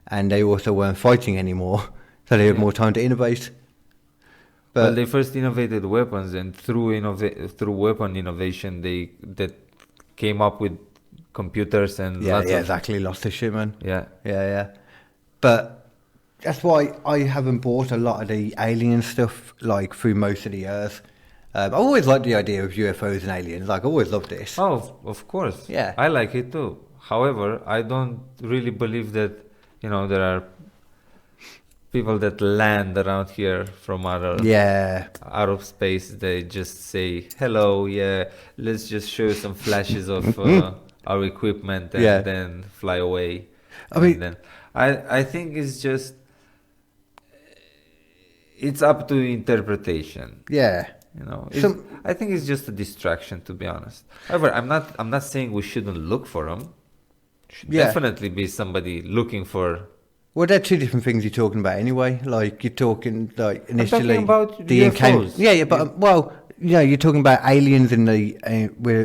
and they also weren't fighting anymore, so they had more time to innovate. But well, they first innovated weapons, and through weapon innovation, that came up with computers and exactly, lost the shit, man. Yeah. But that's why I haven't bought a lot of the alien stuff through most of the years. I always liked the idea of UFOs and aliens. I always loved this. Oh, of course. Yeah. I like it too. However, I don't really believe that, there are people that land around here from out of space. They just say, hello, let's just show you some flashes of our equipment and then fly away. I think it's just, it's up to interpretation. Yeah. I think it's just a distraction, to be honest. However, I'm not saying we shouldn't look for them. Should definitely be somebody looking for Well, they're two different things you're talking about anyway. Like, you're talking, like, initially... talking about the UFOs. Yeah, but, well, you're talking about aliens in the...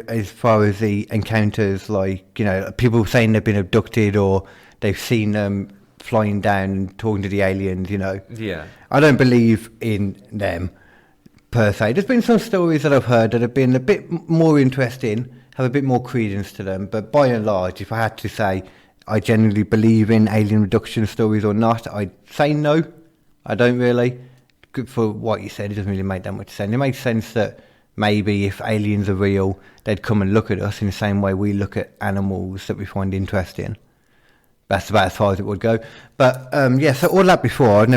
as far as the encounters, like, people saying they've been abducted or they've seen them flying down and talking to the aliens, Yeah. I don't believe in them, per se. There's been some stories that I've heard that have been a bit more interesting, have a bit more credence to them, but by and large, if I had to say... I genuinely believe in alien abduction stories or not, I'd say no. I don't really. Good for what you said, it doesn't really make that much sense. It makes sense that maybe if aliens are real, they'd come and look at us in the same way we look at animals that we find interesting. That's about as far as it would go. But so all that before, I've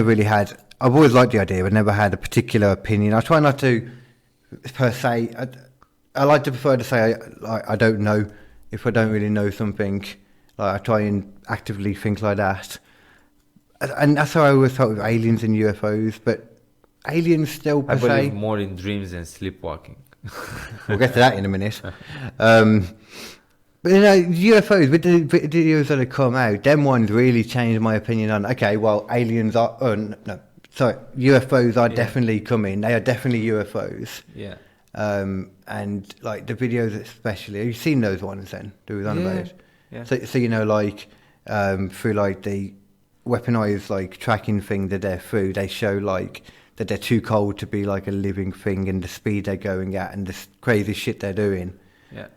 always liked the idea, I've never had a particular opinion. I try not to, per se, I like to prefer to say I don't know if I don't really know something. Like, I try and actively think like that. And that's how I always felt with aliens and UFOs. But aliens still, per I se... believe more in dreams than sleepwalking. We'll get to that in a minute. But, UFOs, with the videos that have come out, them ones really changed my opinion on, okay, well, aliens are... UFOs are definitely coming. They are definitely UFOs. Yeah. And, like, the videos especially... Have you seen those ones then? Do we on about it? Yeah. So through like the weaponized like tracking thing that they're through, they show like that they're too cold to be like a living thing, and the speed they're going at and the crazy shit they're doing. Yeah.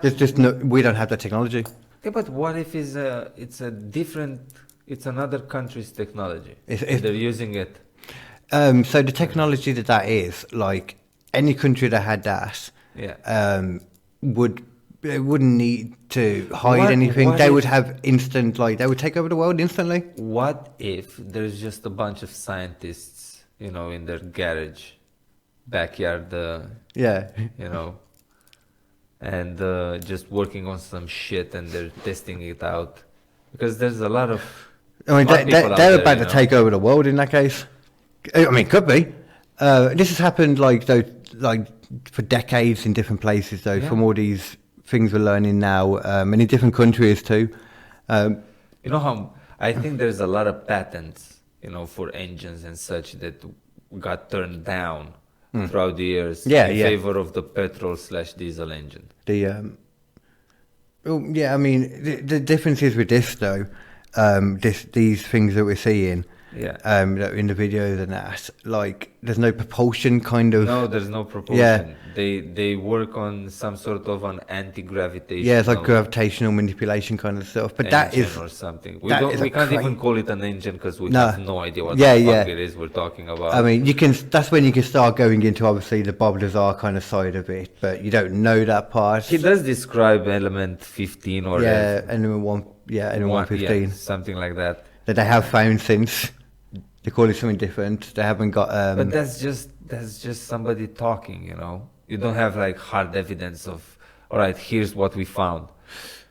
There's just no, we don't have that technology. Yeah, but what if it's another country's technology? If they're using it. So the technology that is, like any country that had that, they wouldn't need to hide anything. They would have instant, like, they would take over the world instantly. What if there's just a bunch of scientists, in their garage, backyard, and just working on some shit, and they're testing it out? Because there's a lot of... I mean, they're about to take over the world in that case. I mean, could be. This has happened, for decades in different places, though, from all these... things we're learning now, and in different countries too. I think there's a lot of patents, for engines and such that got turned down throughout the years in favor of the petrol/diesel engine. I mean, the difference is with this though, these things that we're seeing, in the videos and that, like, there's no propulsion kind of. No, there's no propulsion. They work on some sort of an anti-gravitation. Yeah, it's like gravitational manipulation kind of stuff. But that is or something. We can't even call it an engine because we have no idea what the fuck it is we're talking about. I mean, that's when you can start going into obviously the bobblers are kind of side of it, but you don't know that part. He does describe element 15 or element 115, something like that. That they have found since. They call it something different. They haven't got. But that's just somebody talking, You don't have like hard evidence of, all right, here's what we found.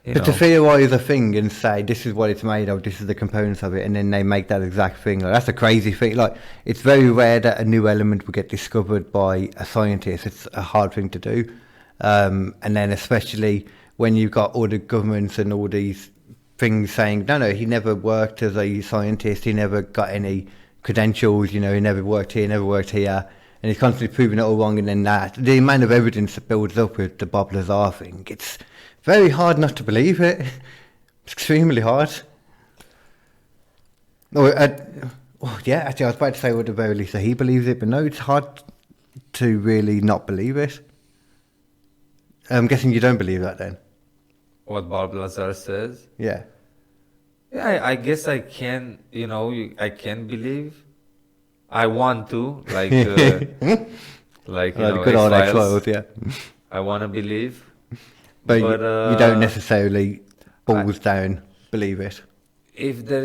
But to theorize a thing and say this is what it's made of, this is the components of it, and then they make that exact thing. Like, that's a crazy thing. Like, it's very rare that a new element will get discovered by a scientist. It's a hard thing to do, and then especially when you've got all the governments and all these things saying no, he never worked as a scientist. He never got any credentials. He never worked here, never worked here. And he's constantly proving it all wrong, and then the amount of evidence that builds up with the bobblers are thing, it's very hard not to believe it. It's extremely hard. Actually, I was about to say, at the very least, that he believes it, but no, it's hard to really not believe it. I'm guessing you don't believe that then? What Bob Lazar says? Yeah. Yeah, I guess I can, I can believe. I want to, like good old X-Files, yeah. I want to believe, but you don't necessarily balls down believe it. If there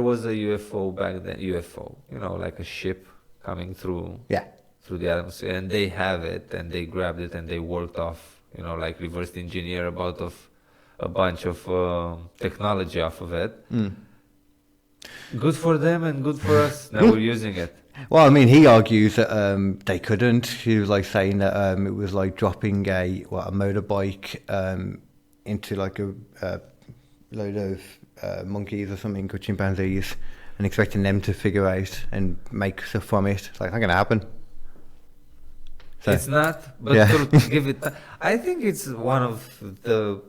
was a UFO back then, like a ship coming through the atmosphere, and they have it, and they grabbed it, and they worked off, like reverse engineer a bunch of technology off of it. Good for them and good for us. Now we're using it. Well, I mean, he argues that they couldn't. He was like saying that it was like dropping a motorbike into like a load of monkeys or something, or chimpanzees, and expecting them to figure out and make stuff from it. It's like, not going to happen. So, It's not, but Yeah. to give it, I think it's one of the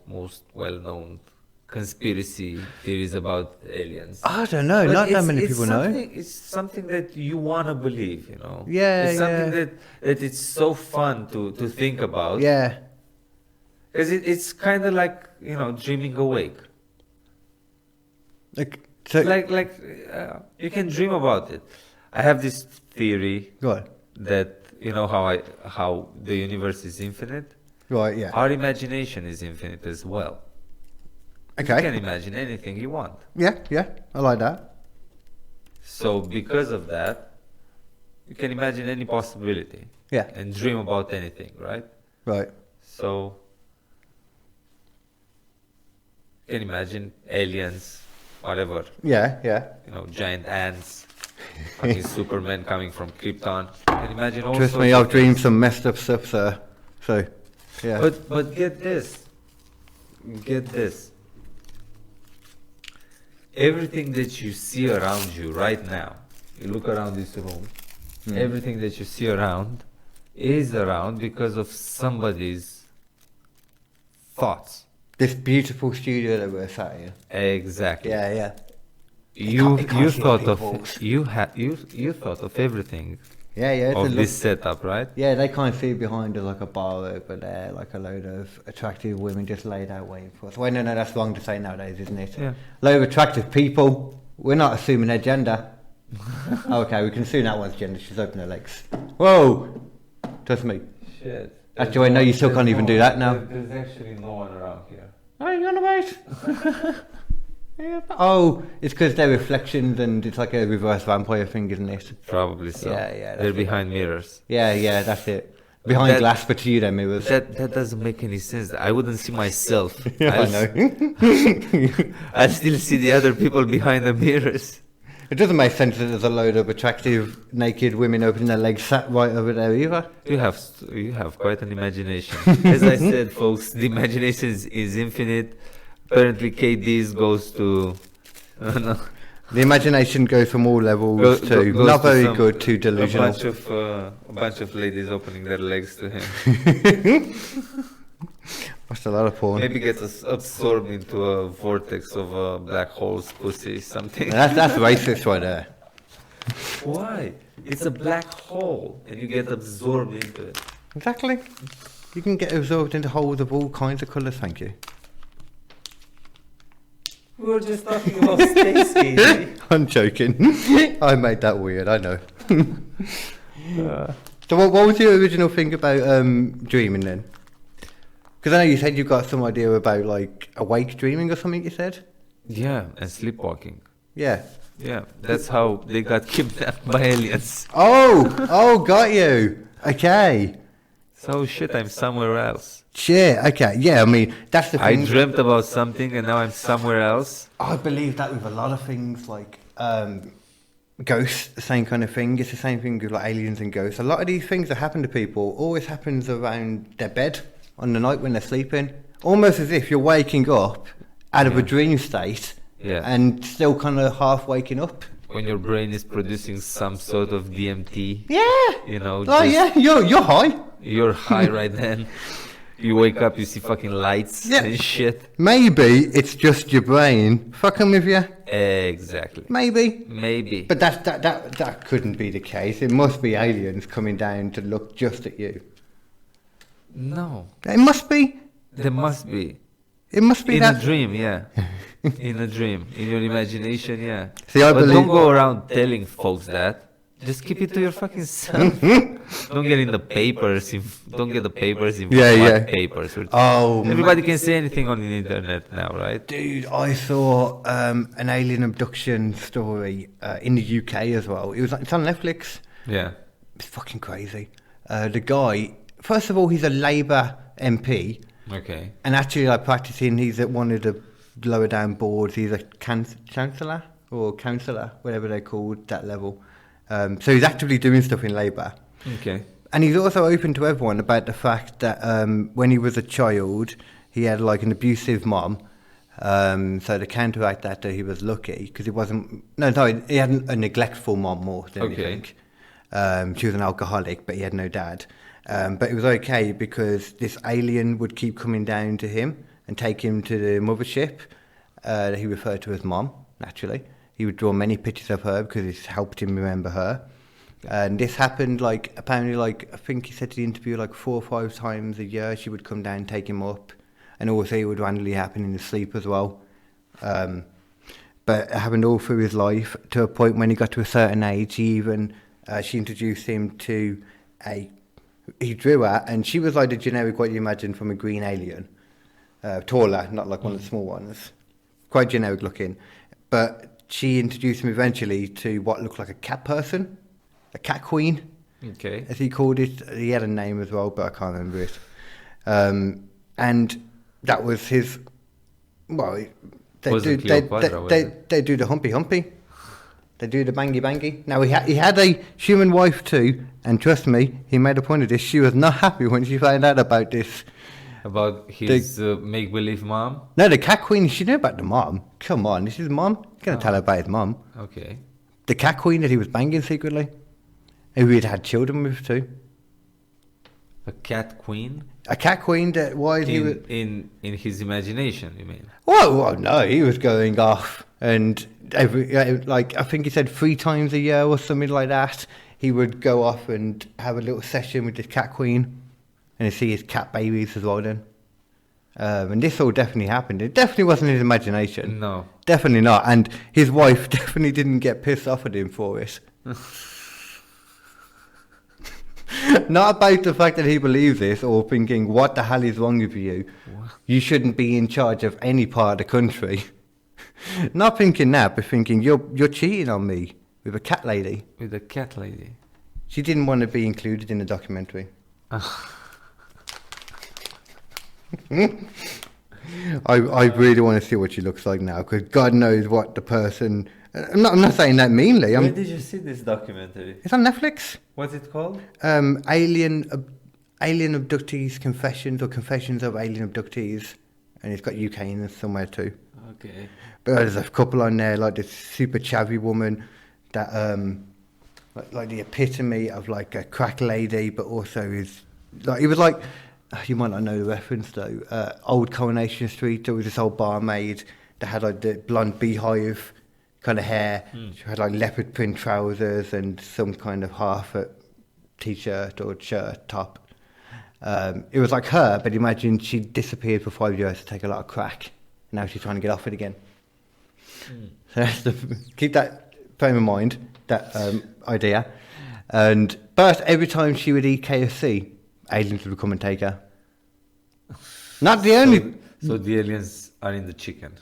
most well-known conspiracy theories about aliens. I don't know. But Not that it's- many it's people know. It's something that you want to believe, Yeah, It's something yeah. that it's so fun to think about. Yeah. Because it's kind of like, dreaming awake. Like, so, You can dream about it. I have this theory go on. that, how the universe is infinite. Right, yeah. Our imagination is infinite as well. You can Okay. imagine anything you want. Yeah, yeah. I like that. So because of that, you can imagine any possibility. Yeah. And dream about anything, right? Right. So you can imagine aliens, whatever, Yeah, yeah. giant ants, fucking Superman coming from Krypton. You can imagine all Trust sorts me, of I've dreamed things. some messed up stuff, sir. So, yeah. But get this. Get this. Everything that you see around you right now, you look around this room, everything that you see around is around because of somebody's thoughts. This beautiful studio that we're sat in. Exactly. Yeah, yeah. You it can't see thought the of folks. you thought of everything Yeah, yeah. It's a of look. this setup, right? Yeah, they can't see behind us like a bar over there, like a load of attractive women just laid out waiting for us. Well, no, that's wrong to say nowadays, isn't it? Yeah. Load of attractive people. We're not assuming their gender. Okay, we can assume that one's gender. She's opened her legs. Whoa! Trust me. Shit. Actually, I know you still can't even do that now. There's actually no one around here. Oh, you wanna wait? Yeah, oh, it's because they're reflections and it's like a reverse vampire thing, isn't it? Probably so. Yeah, yeah, that's They're it. behind mirrors. Yeah, yeah, that's it. Behind That- glass, but to you, they're mirrors. That doesn't make any sense. I wouldn't see myself. Yeah, I know. I still see the other people behind the mirrors. It doesn't make sense that there's a load of attractive naked women opening their legs sat right over there either. You have quite an imagination. As I said, folks, the imagination is infinite. Apparently, KD's goes to. No, The imagination goes from all levels goes to goes not to very some- good to delusional. A bunch of ladies opening their legs to him. That's a lot of porn. Maybe gets absorbed into a vortex of a black hole's pussy, something. That's racist right there. Why? It's a black hole, and you get absorbed into it. Exactly. You can get absorbed into holes of all kinds of colours, thank you. We were just talking about space, Katie. I'm joking. I made that weird, I know. So what was your original thing about dreaming then? Because I know you said you got some idea about like awake dreaming or something you said? Yeah, and sleepwalking. Yeah. Yeah, that's how they got kidnapped by aliens. Oh, got you. Okay. So shit, I'm somewhere else. Shit, okay. Yeah, I mean, that's the I thing. dreamt about something and now I'm somewhere else. I believe that with a lot of things like ghosts, the same kind of thing. It's the same thing with like aliens and ghosts. A lot of these things that happen to people always happens around their bed on the night when they're sleeping. Almost as if you're waking up out of a dream state Yeah. and still kind of half waking up. When your brain is producing some sort of DMT, Yeah. Oh, Yeah, you're high. you're high right then. You wake up, you see fucking lights Yeah. and shit. Maybe it's just your brain fucking with you. Exactly. Maybe. Maybe. But that couldn't be the case. It must be aliens coming down to look just at you. No. It must be. There must be. It must be In that. a dream, yeah. In a dream. In your imagination, yeah. See, I But believe. don't go around telling folks that. Just keep it to your fucking self. Don't get in the papers. Don't get the papers in Yeah, what yeah. papers. Oh, Everybody can say anything on the internet now, right? dude, I saw an alien abduction story in the UK as well. It's on Netflix. Yeah. It's fucking crazy. The guy, first of all, he's a Labour MP, Okay. and actually, like practicing, he's at one of the lower down boards. He's a chancellor or councillor, whatever they're called, that level. So he's actively doing stuff in Labour. Okay. And he's also open to everyone about the fact that when he was a child, he had like an abusive mom, So to counteract that, he was lucky because he wasn't. No, he had a neglectful mom more than anything. She was an alcoholic, but he had no dad. But it was okay because this alien would keep coming down to him and take him to the mothership that he referred to as Mom, naturally. He would draw many pictures of her because it helped him remember her. And this happened, apparently, I think he said to the interview, 4 or 5 times a year she would come down and take him up. And also it would randomly happen in his sleep as well. But it happened all through his life to a point when he got to a certain age, she introduced him to he drew her, and she was like the generic what you imagine from a green alien. Taller, not like one of the small ones. Quite generic looking. But she introduced him eventually to what looked like a cat person, a cat queen, as he called it. He had a name as well, but I can't remember it. And that was his, they do the humpy. They do the bangy. Now, he had a human wife too, and trust me, he made a point of this. She was not happy when she found out about this. About his make-believe mom? No, the cat queen, she knew about the mom. Come on, this is his mom. You're going to tell her about his mom. Okay. The cat queen that he was banging secretly, who he'd had children with too. A cat queen? A cat queen that while he was... In his imagination, you mean? Well, no, he was going off and... I think he said 3 times a year or something like that, he would go off and have a little session with this cat queen and see his cat babies as well then. And this all definitely happened. It definitely wasn't his imagination. No. Definitely not. And his wife definitely didn't get pissed off at him for it. Not about the fact that he believes this or thinking, what the hell is wrong with you? What? You shouldn't be in charge of any part of the country. Not thinking that, but thinking you're cheating on me with a cat lady. With a cat lady. She didn't want to be included in the documentary. I really want to see what she looks like now, because God knows what the person. I'm not saying that meanly. Where did you see this documentary? It's on Netflix. What's it called? Alien Abductees Confessions, or Confessions of Alien Abductees, and it's got UK in it somewhere too. Okay. But there's a couple on there, like this super chavvy woman that, like the epitome of like a crack lady, but also is like, it was like, you might not know the reference though, old Coronation Street, there was this old barmaid that had like the blonde beehive kind of hair. She had like leopard print trousers and some kind of half a t-shirt or shirt top. It was like her, but imagine she disappeared for 5 years to take a lot of crack. Now she's trying to get off it again. So keep that frame in mind, that idea. But every time she would eat KFC, aliens would come and take her. Not the only... So the aliens are in the chicken.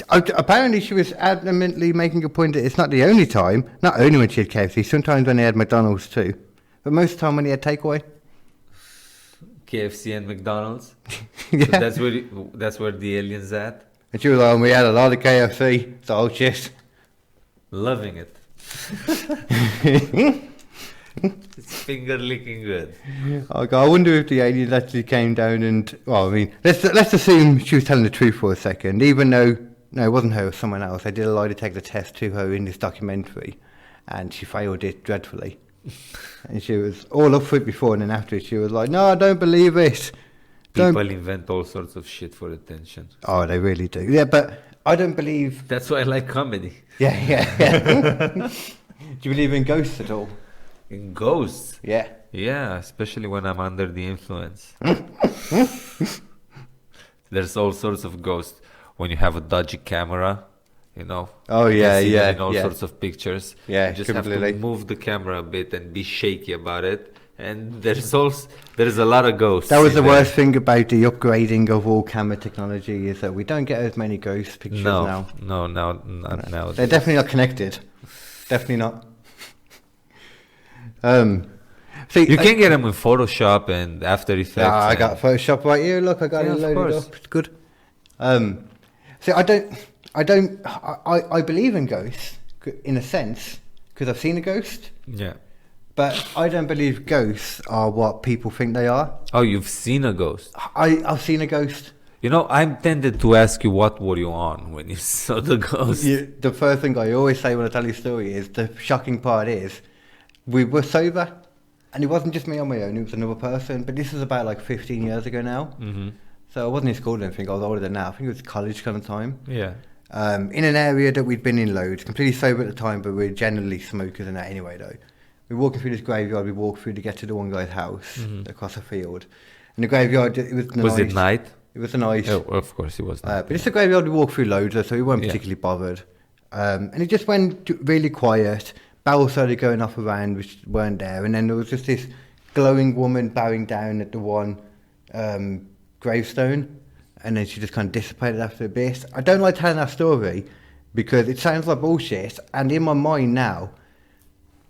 Apparently she was adamantly making a point that it's not the only time, not only when she had KFC, sometimes when they had McDonald's too. But most of the time when he had takeaway. KFC and McDonald's? Yeah. So that's where the aliens at? And she was like, we had a lot of KFC, so oh shit. Loving it. It's finger licking good. Okay, I wonder if the aliens actually came down and, well, I mean, let's assume she was telling the truth for a second, even though, no, it wasn't her, it was someone else. They did a lie detector test to her in this documentary, and she failed it dreadfully. And she was all up for it before, and then after it, she was like, no, I don't believe it. People invent all sorts of shit for attention. Oh, they really do. Yeah, but I don't believe... That's why I like comedy. Yeah. Do you believe in ghosts at all? In ghosts? Yeah. Yeah, especially when I'm under the influence. There's all sorts of ghosts. When you have a dodgy camera, you know. Oh, yeah. In all sorts of pictures. Yeah, you just completely. have to move the camera a bit and be shaky about it. And there's a lot of ghosts. That was the worst thing about the upgrading of all camera technology, is that we don't get as many ghost pictures now. No, not now. They're definitely not connected. Definitely not. See, you can get them in Photoshop and After Effects. Yeah, I got Photoshop right here. Look, I got it loaded up. It's good. See, I believe in ghosts in a sense because I've seen a ghost. Yeah. But I don't believe ghosts are what people think they are. Oh, you've seen a ghost? I've seen a ghost. You know, I'm tempted to ask you what were you on when you saw the ghost. The first thing I always say when I tell you a story is, the shocking part is, we were sober, and it wasn't just me on my own, it was another person, but this was about like 15 years ago now. Mm-hmm. So I wasn't in school or anything, I was older than that. I think it was college kind of time. Yeah. In an area that we'd been in loads, completely sober at the time, but we're generally smokers and that anyway though. We're walking through this graveyard, we walked through to get to the one guy's house across a field. And the graveyard, it was nice. Was it night? It was a nice. Oh, of course it was night. But it's a graveyard we walked through loads of, so we weren't particularly bothered. And it just went really quiet. Bells started going off around, which weren't there. And then there was just this glowing woman bowing down at the one gravestone. And then she just kind of dissipated after a bit. I don't like telling that story because it sounds like bullshit. And in my mind now,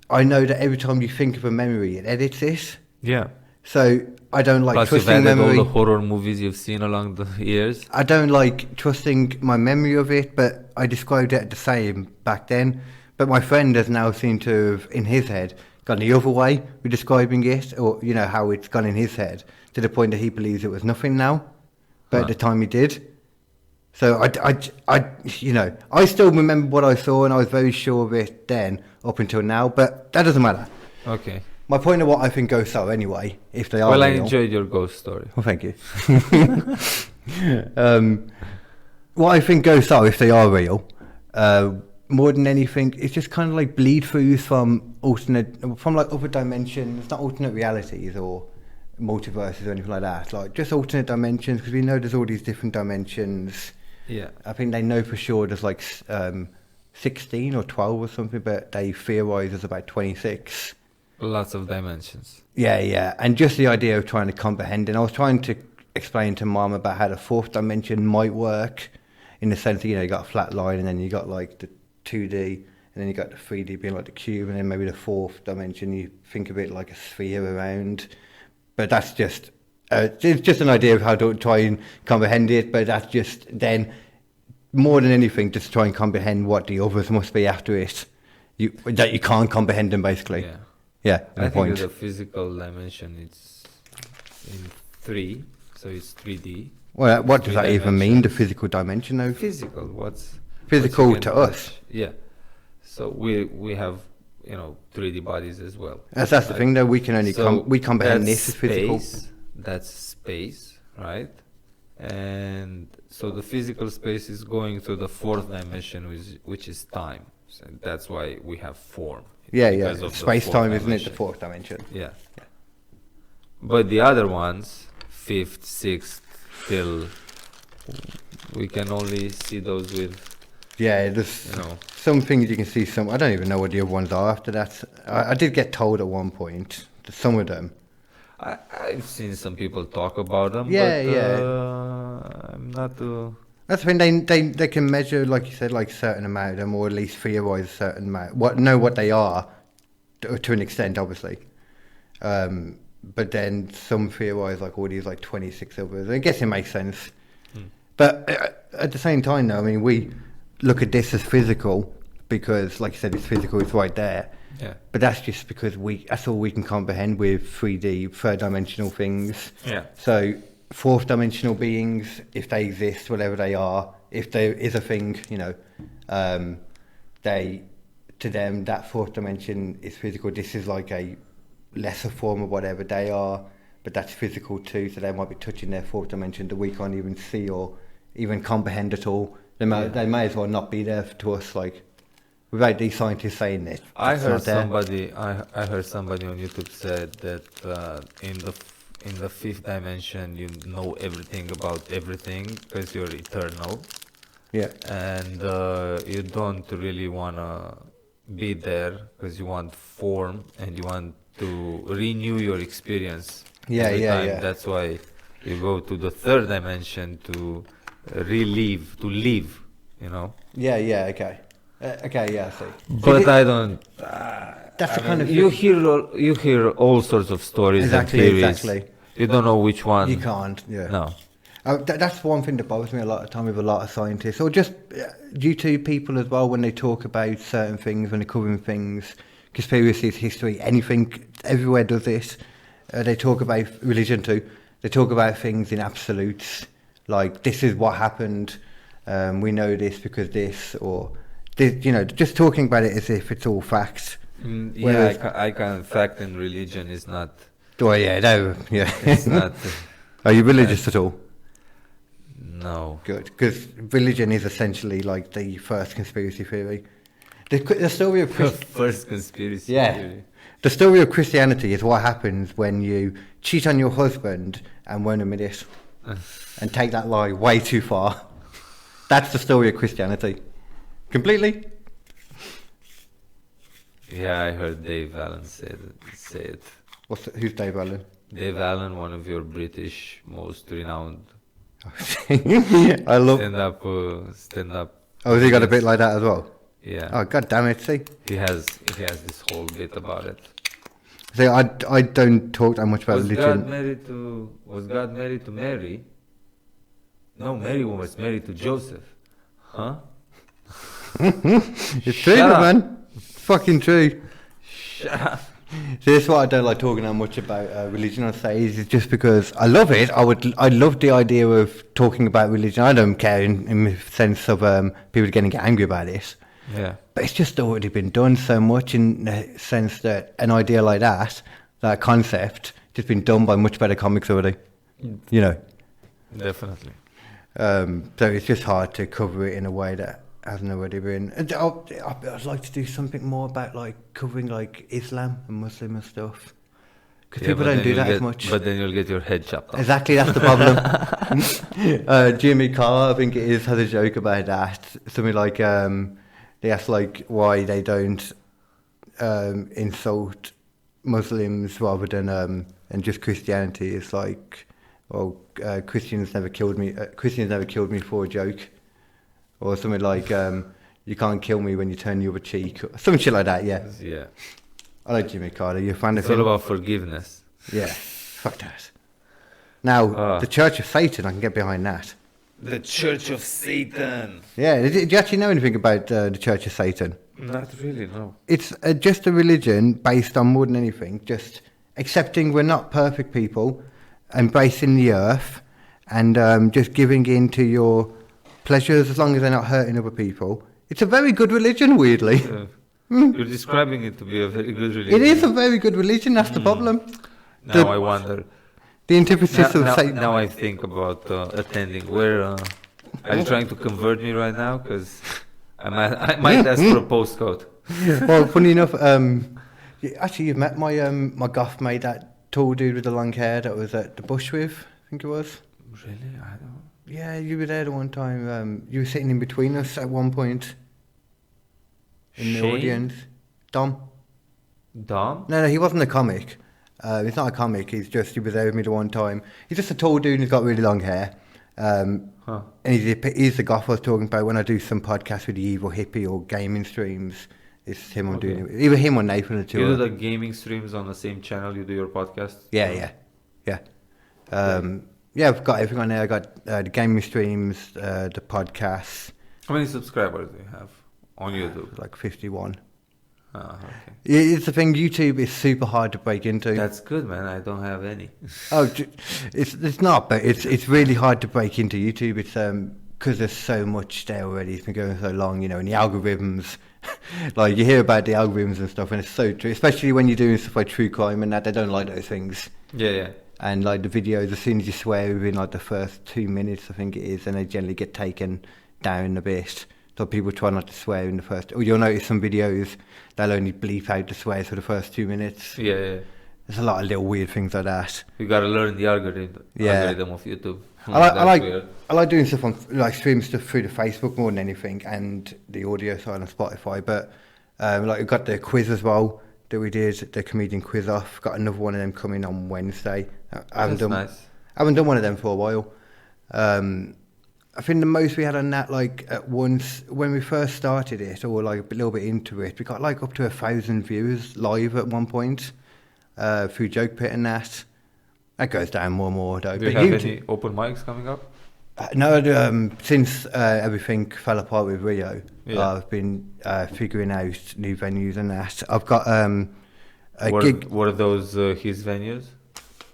I know that every time you think of a memory, it edits it. Yeah. So I don't like Plus trusting you've added memory. all the horror movies you've seen along the years. I don't like trusting my memory of it, but I described it the same back then. But my friend has now seemed to have, in his head, gone the other way with describing it, or, you know, how it's gone in his head, to the point that he believes it was nothing now. But at the time he did. So I still remember what I saw, and I was very sure of it then, up until now, but that doesn't matter. Okay. My point of what I think ghosts are anyway, if they are Well, I real. enjoyed your ghost story. Well, thank you. What I think ghosts are, if they are real, more than anything, it's just kind of like bleed-throughs from like other dimensions, not alternate realities or multiverses or anything like that. Like just alternate dimensions, because we know there's all these different dimensions. Yeah. I think they know for sure there's like 16 or 12 or something, but they theorize there's about 26. Lots of dimensions. Yeah, and just the idea of trying to comprehend it. I was trying to explain to Mum about how the fourth dimension might work, in the sense that, you know, you got a flat line, and then you got like the 2D, and then you got the 3D being like the cube, and then maybe the fourth dimension you think of it like a sphere around. But that's just it's just an idea of how to try and comprehend it. But that's just then, more than anything, just try and comprehend what the others must be after it. That you can't comprehend them, basically. Yeah. Yeah, I point. think the physical dimension it's in 3, so it's 3D. Well, what does that even mean, the dimensions. physical dimension, though? Physical, what's Physical what you to can us. touch. Yeah. So we have, you know, 3D bodies as well. That's the thing, though. We can only we comprehend this as physical. That's space, right? And so the physical space is going through the fourth dimension, which is time. So that's why we have form. Yeah. Because of the Space-time, fourth isn't it? The dimension. fourth dimension. Yeah. But the other ones, fifth, sixth, till we can only see those with, Yeah, there's you know. some things you can see. Some I don't even know what the other ones are after that. I did get told at one point that some of them. I've seen some people talk about them. Yeah, but, yeah. I'm not too. That's when they can measure, like you said, like a certain amount of them, or at least theorize a certain amount. Know what they are, to an extent, obviously. But then some theorize like all these like 26 others. I guess it makes sense. But at the same time, though, I mean, we look at this as physical because, like you said, it's physical. It's right there. Yeah. But that's just because that's all we can comprehend with 3D, third-dimensional things. Yeah. So fourth-dimensional beings, if they exist, whatever they are, if there is a thing, you know, to them, that fourth dimension is physical. This is like a lesser form of whatever they are, but that's physical too. So they might be touching their fourth dimension that we can't even see or even comprehend at all. They may as well not be there to us, like, without these scientists saying it. I heard not there. somebody on YouTube said that in the fifth dimension you know everything about everything because you're eternal. Yeah. And you don't really wanna be there because you want form and you want to renew your experience. Yeah, every yeah, time. yeah. That's why you go to the third dimension to relive, to live. You know. Yeah, okay. Okay, yeah, I see. But I don't. That's the kind of... You hear all sorts of stories and theories. Exactly. You don't know which one. You can't, yeah. No. That's one thing that bothers me a lot of time with a lot of scientists, or just due to people as well, when they talk about certain things, when they're covering things, conspiracies, history, anything, everywhere does this. They talk about religion too. They talk about things in absolutes. like this is what happened. We know this because this, or this, just talking about it as if it's all facts. I can't. Fact and religion is not. Oh yeah, no, yeah. It's not. Are you religious at all? No. Good, because religion is essentially like the first conspiracy theory. The story of First conspiracy Yeah. theory. The story of Christianity is what happens when you cheat on your husband and won't admit it, and take that lie way too far. That's the story of Christianity. Completely. Yeah, I heard Dave Allen say it. Who's Dave Allen? Dave Allen, one of your British most renowned I love. stand-up. Oh, has he got a bit like that as well? Yeah. Oh, god damn it! See, He has this whole bit about it. see, I don't talk that much about Was religion. God married to Mary? No, Mary was married to Joseph. Huh? It's true, Shut up. man. It's fucking true. Shut up. See, that's why I don't like talking that much about religion on stage. It's just because I love it. I love the idea of talking about religion. I don't care in the sense of people getting angry about it. Yeah. But it's just already been done so much in the sense that an idea like that concept, just been done by much better comics already. You know. Definitely. So it's just hard to cover it in a way that hasn't already been. I'd like to do something more about like covering like Islam and Muslim and stuff, because people don't do that as much. But then you'll get your head chopped off. Exactly, that's the problem. Jimmy Carr, I think it is, has a joke about that. Something like they ask like why they don't insult Muslims rather than and just Christianity. It's like, well, Christians never killed me for a joke. Or something like, you can't kill me when you turn the other cheek. Or some shit like that, yeah. Yeah. I like Jimmy Carter. You're a fan of It's all him? about forgiveness. Yeah. Fuck that. Now, the Church of Satan, I can get behind that. The Church of Satan. Yeah, did you actually know anything about the Church of Satan? Not really, no. It's just a religion based on more than anything, just accepting we're not perfect people, embracing the earth, and just giving in to your pleasures as long as they're not hurting other people. It's a very good religion, weirdly. You're describing it to be a very good religion. It is a very good religion, that's the problem. Now I wonder. The antithesis of Satan. Now I think about attending. Where are you trying to convert me right now? Because I might ask for a postcode. Well, funny enough, actually you've met my goth mate, that tall dude with the long hair that was at the Bush with, I think it was. Really? I don't. Yeah, you were there the one time. You were sitting in between us at one point. In the Shane? audience. Dom? Dom? No, he wasn't a comic. He's not a comic, he was there with me the one time. He's just a tall dude and he's got really long hair. And he's the goth I was talking about when I do some podcast with the Evil Hippie or gaming streams. It's him I'm doing it. Either him or Nathan or two. You do the gaming streams on the same channel you do your podcast? Yeah. Yeah, I've got everything on there. I got the gaming streams, the podcasts. How many subscribers do you have on YouTube? Like 51. Ah, okay. It's the thing, YouTube is super hard to break into. That's good, man. I don't have any. It's not, but it's really hard to break into YouTube. It's because there's so much there already. It's been going so long, and the algorithms. Like you hear about the algorithms and stuff, and it's so true. Especially when you're doing stuff like true crime and that, they don't like those things. Yeah. And like the videos, as soon as you swear within like the first 2 minutes, I think it is, and they generally get taken down a bit. So people try not to swear in the first. Or you'll notice some videos they'll only bleep out the swears for the first 2 minutes. Yeah. There's a lot of little weird things like that. You gotta learn the algorithm of YouTube. I like doing stuff on like stream stuff through the Facebook more than anything, and the audio side on Spotify. But like we got the quiz as well that we did, the comedian quiz off. Got another one of them coming on Wednesday. That's nice. I haven't done one of them for a while. I think the most we had on that, like at once when we first started it, or like a little bit into it, we got like up to 1,000 views live at one point through Joke Pit and that. That goes down more and more though. Do you have any open mics coming up? No, since everything fell apart with Rio, I've been figuring out new venues and that. I've got a gig. What are those his venues?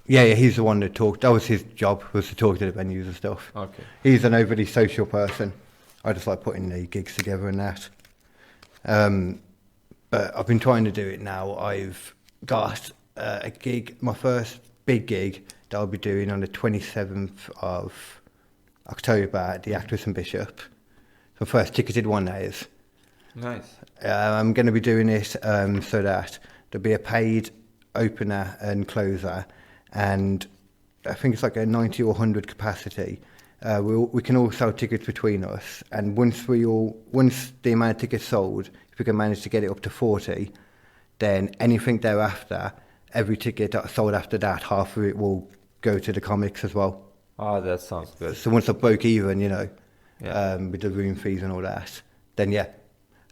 Yeah, he's the one that talked. That was his job, was to talk to the venues and stuff. Okay. He's an overly social person. I just like putting the gigs together and that. But I've been trying to do it now. I've got a gig, my first big gig that I'll be doing on the 27th of October at the Actress and Bishop. The first ticketed one, that is. Nice. I'm going to be doing it so that there'll be a paid opener and closer, and I think it's like a 90 or 100 capacity. We can all sell tickets between us, and once the amount of tickets sold, if we can manage to get it up to 40, then anything thereafter, every ticket that's sold after that, half of it will go to the comics as well. Oh, that sounds good. So once I broke even, Yeah. with the room fees and all that, then yeah.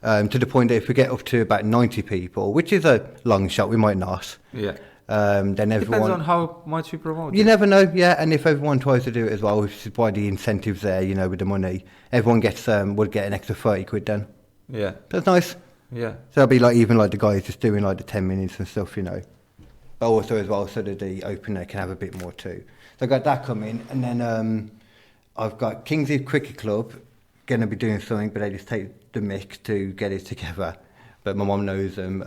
To the point that if we get up to about 90 people, which is a long shot, we might not. Yeah. Then everyone... Depends on how much you promote. You never know, yeah. And if everyone tries to do it as well, which is why the incentive's there, with the money, everyone would get an extra 30 quid then. Yeah. That's nice. Yeah. So it'll be like even like the guys just doing like the 10 minutes and stuff, But also as well, so that the opener can have a bit more too. So I've got that coming, and then I've got Kingsley Cricket Club going to be doing something, but they just take the mick to get it together. But my mum knows them,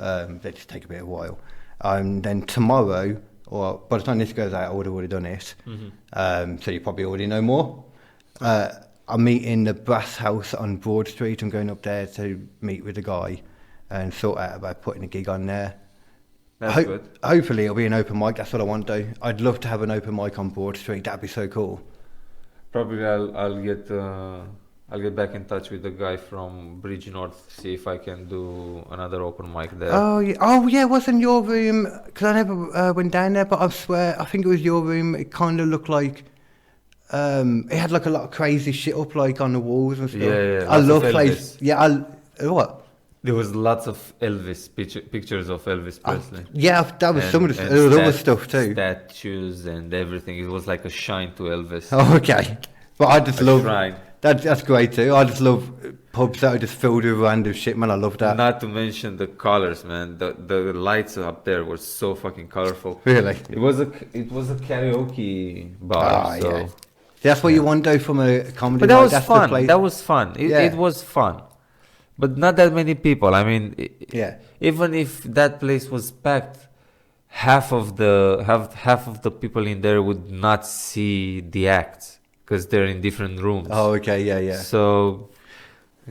they just take a bit of a while. Then tomorrow, or by the time this goes out, I would have already done it. Mm-hmm. So you probably already know more. I'm meeting the Brasshouse on Broad Street. I'm going up there to meet with the guy and sort out about putting a gig on there. That's good. Hopefully it'll be an open mic. That's what I want to do. I'd love to have an open mic on Broad Street. That'd be so cool. Probably I'll get back in touch with the guy from Bridge North, see if I can do another open mic there. Oh yeah, wasn't your room? Because I never went down there, but I swear I think it was your room. It kind of looked like it had like a lot of crazy shit up like on the walls and stuff. Yeah. I love places. Yeah, what? There was lots of Elvis pictures of Elvis Presley. Yeah, that was some of the there was other stuff too. Statues and everything. It was like a shrine to Elvis. Oh, okay. But I just love shrine. That's great too. I just love pubs that are just filled with random shit, man. I love that. Not to mention the colors, man. The lights up there were so fucking colorful. Really? It was a karaoke bar. So. Yeah. That's what you want though from a comedy. But that night. was That's fun. the place. That was fun. It was fun. But not that many people. I mean, even if that place was packed, half of the people in there would not see the acts because they're in different rooms. Oh, okay, yeah. So,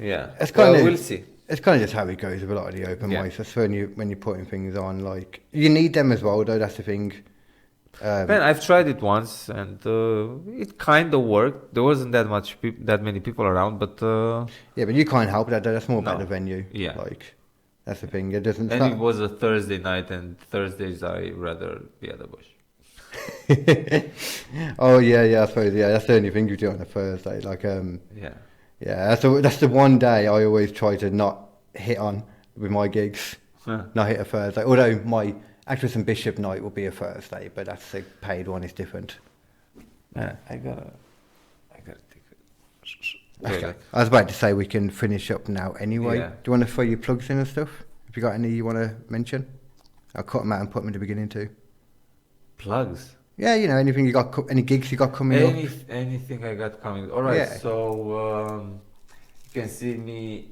yeah. It's kind of we'll see. It's kind of just how it goes with a lot of the open mics. That's when you're putting things on. Like you need them as well, though. That's the thing. Man, I've tried it once and it kind of worked. There wasn't that many people around, but yeah, but you can't help that. That's more about the venue. Yeah, like that's the thing. It doesn't. And it was a Thursday night, and Thursdays I rather be at the bush. Oh yeah. I suppose that's the only thing you do on a Thursday. Like yeah. That's the one day I always try to not hit on with my gigs. Not hit a Thursday. Although my Actress and Bishop night will be a Thursday, but that's the paid one is different. Yeah, I got a ticket. Okay. I was about to say we can finish up now anyway. Yeah. Do you want to throw your plugs in and stuff? Have you got any you want to mention? I'll cut them out and put them in the beginning too. Plugs? Yeah, anything you got, any gigs you got coming up? Anything I got coming. All right, so you can see me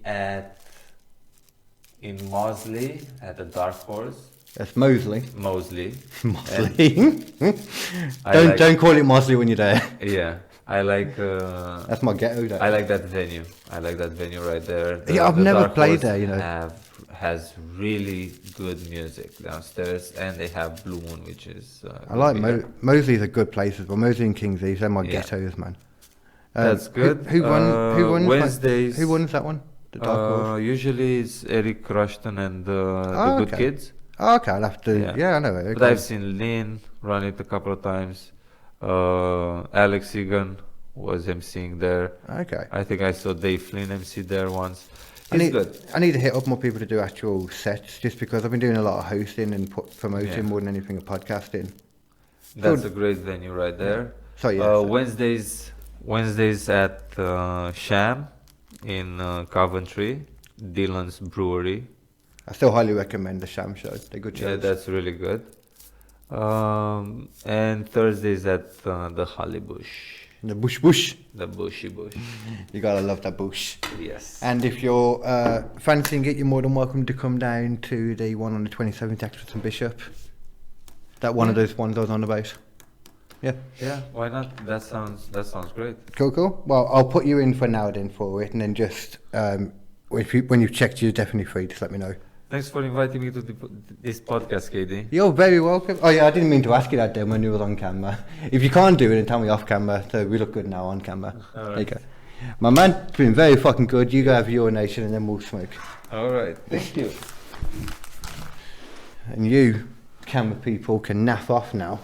in Mosley at the Dark Horse. That's Mosley. Mosley. Don't call it Mosley when you're there. Yeah, I like. That's my ghetto. I like that venue. I like that venue right there. I've never played there. Has really good music downstairs, and they have Blue Moon, which is. I like Mosley's a good place as well. Mosley and Kingsley, they're my ghettos, man. That's good. Who won Wednesdays? Who wins that one? The Dark Horse? Usually it's Eric Rushton and the Good Kids. Oh, okay, I'll have to. Yeah, I know it. But I've seen Lynn run it a couple of times. Alex Egan was emceeing there. Okay. I think I saw Dave Flynn MC there once. I need to hit up more people to do actual sets, just because I've been doing a lot of hosting and promoting more than anything of podcasting. That's a great venue right there. So yeah. Wednesdays at Sham in Coventry, Dylan's Brewery. I still highly recommend the Sham show. They're good shows. Yeah, that's really good. And Thursdays at the Holly Bush. The bush. The bushy bush. You gotta love that bush. Yes. And if you're fancying it, you're more than welcome to come down to the one on the 27th, Exeter and Bishop. That one of those ones I was on about. Yeah. Yeah, why not? That sounds great. Cool. Well, I'll put you in for now then for it, and then just when you've checked, you're definitely free. Just let me know. Thanks for inviting me to this podcast, KD. You're very welcome. Oh yeah, I didn't mean to ask you that then when you were on camera. If you can't do it, then tell me off camera. So we look good now on camera. All right. There you go. My man, it's been very fucking good. You go have your nation, and then we'll smoke. All right, thank you. And you, camera people, can naff off now.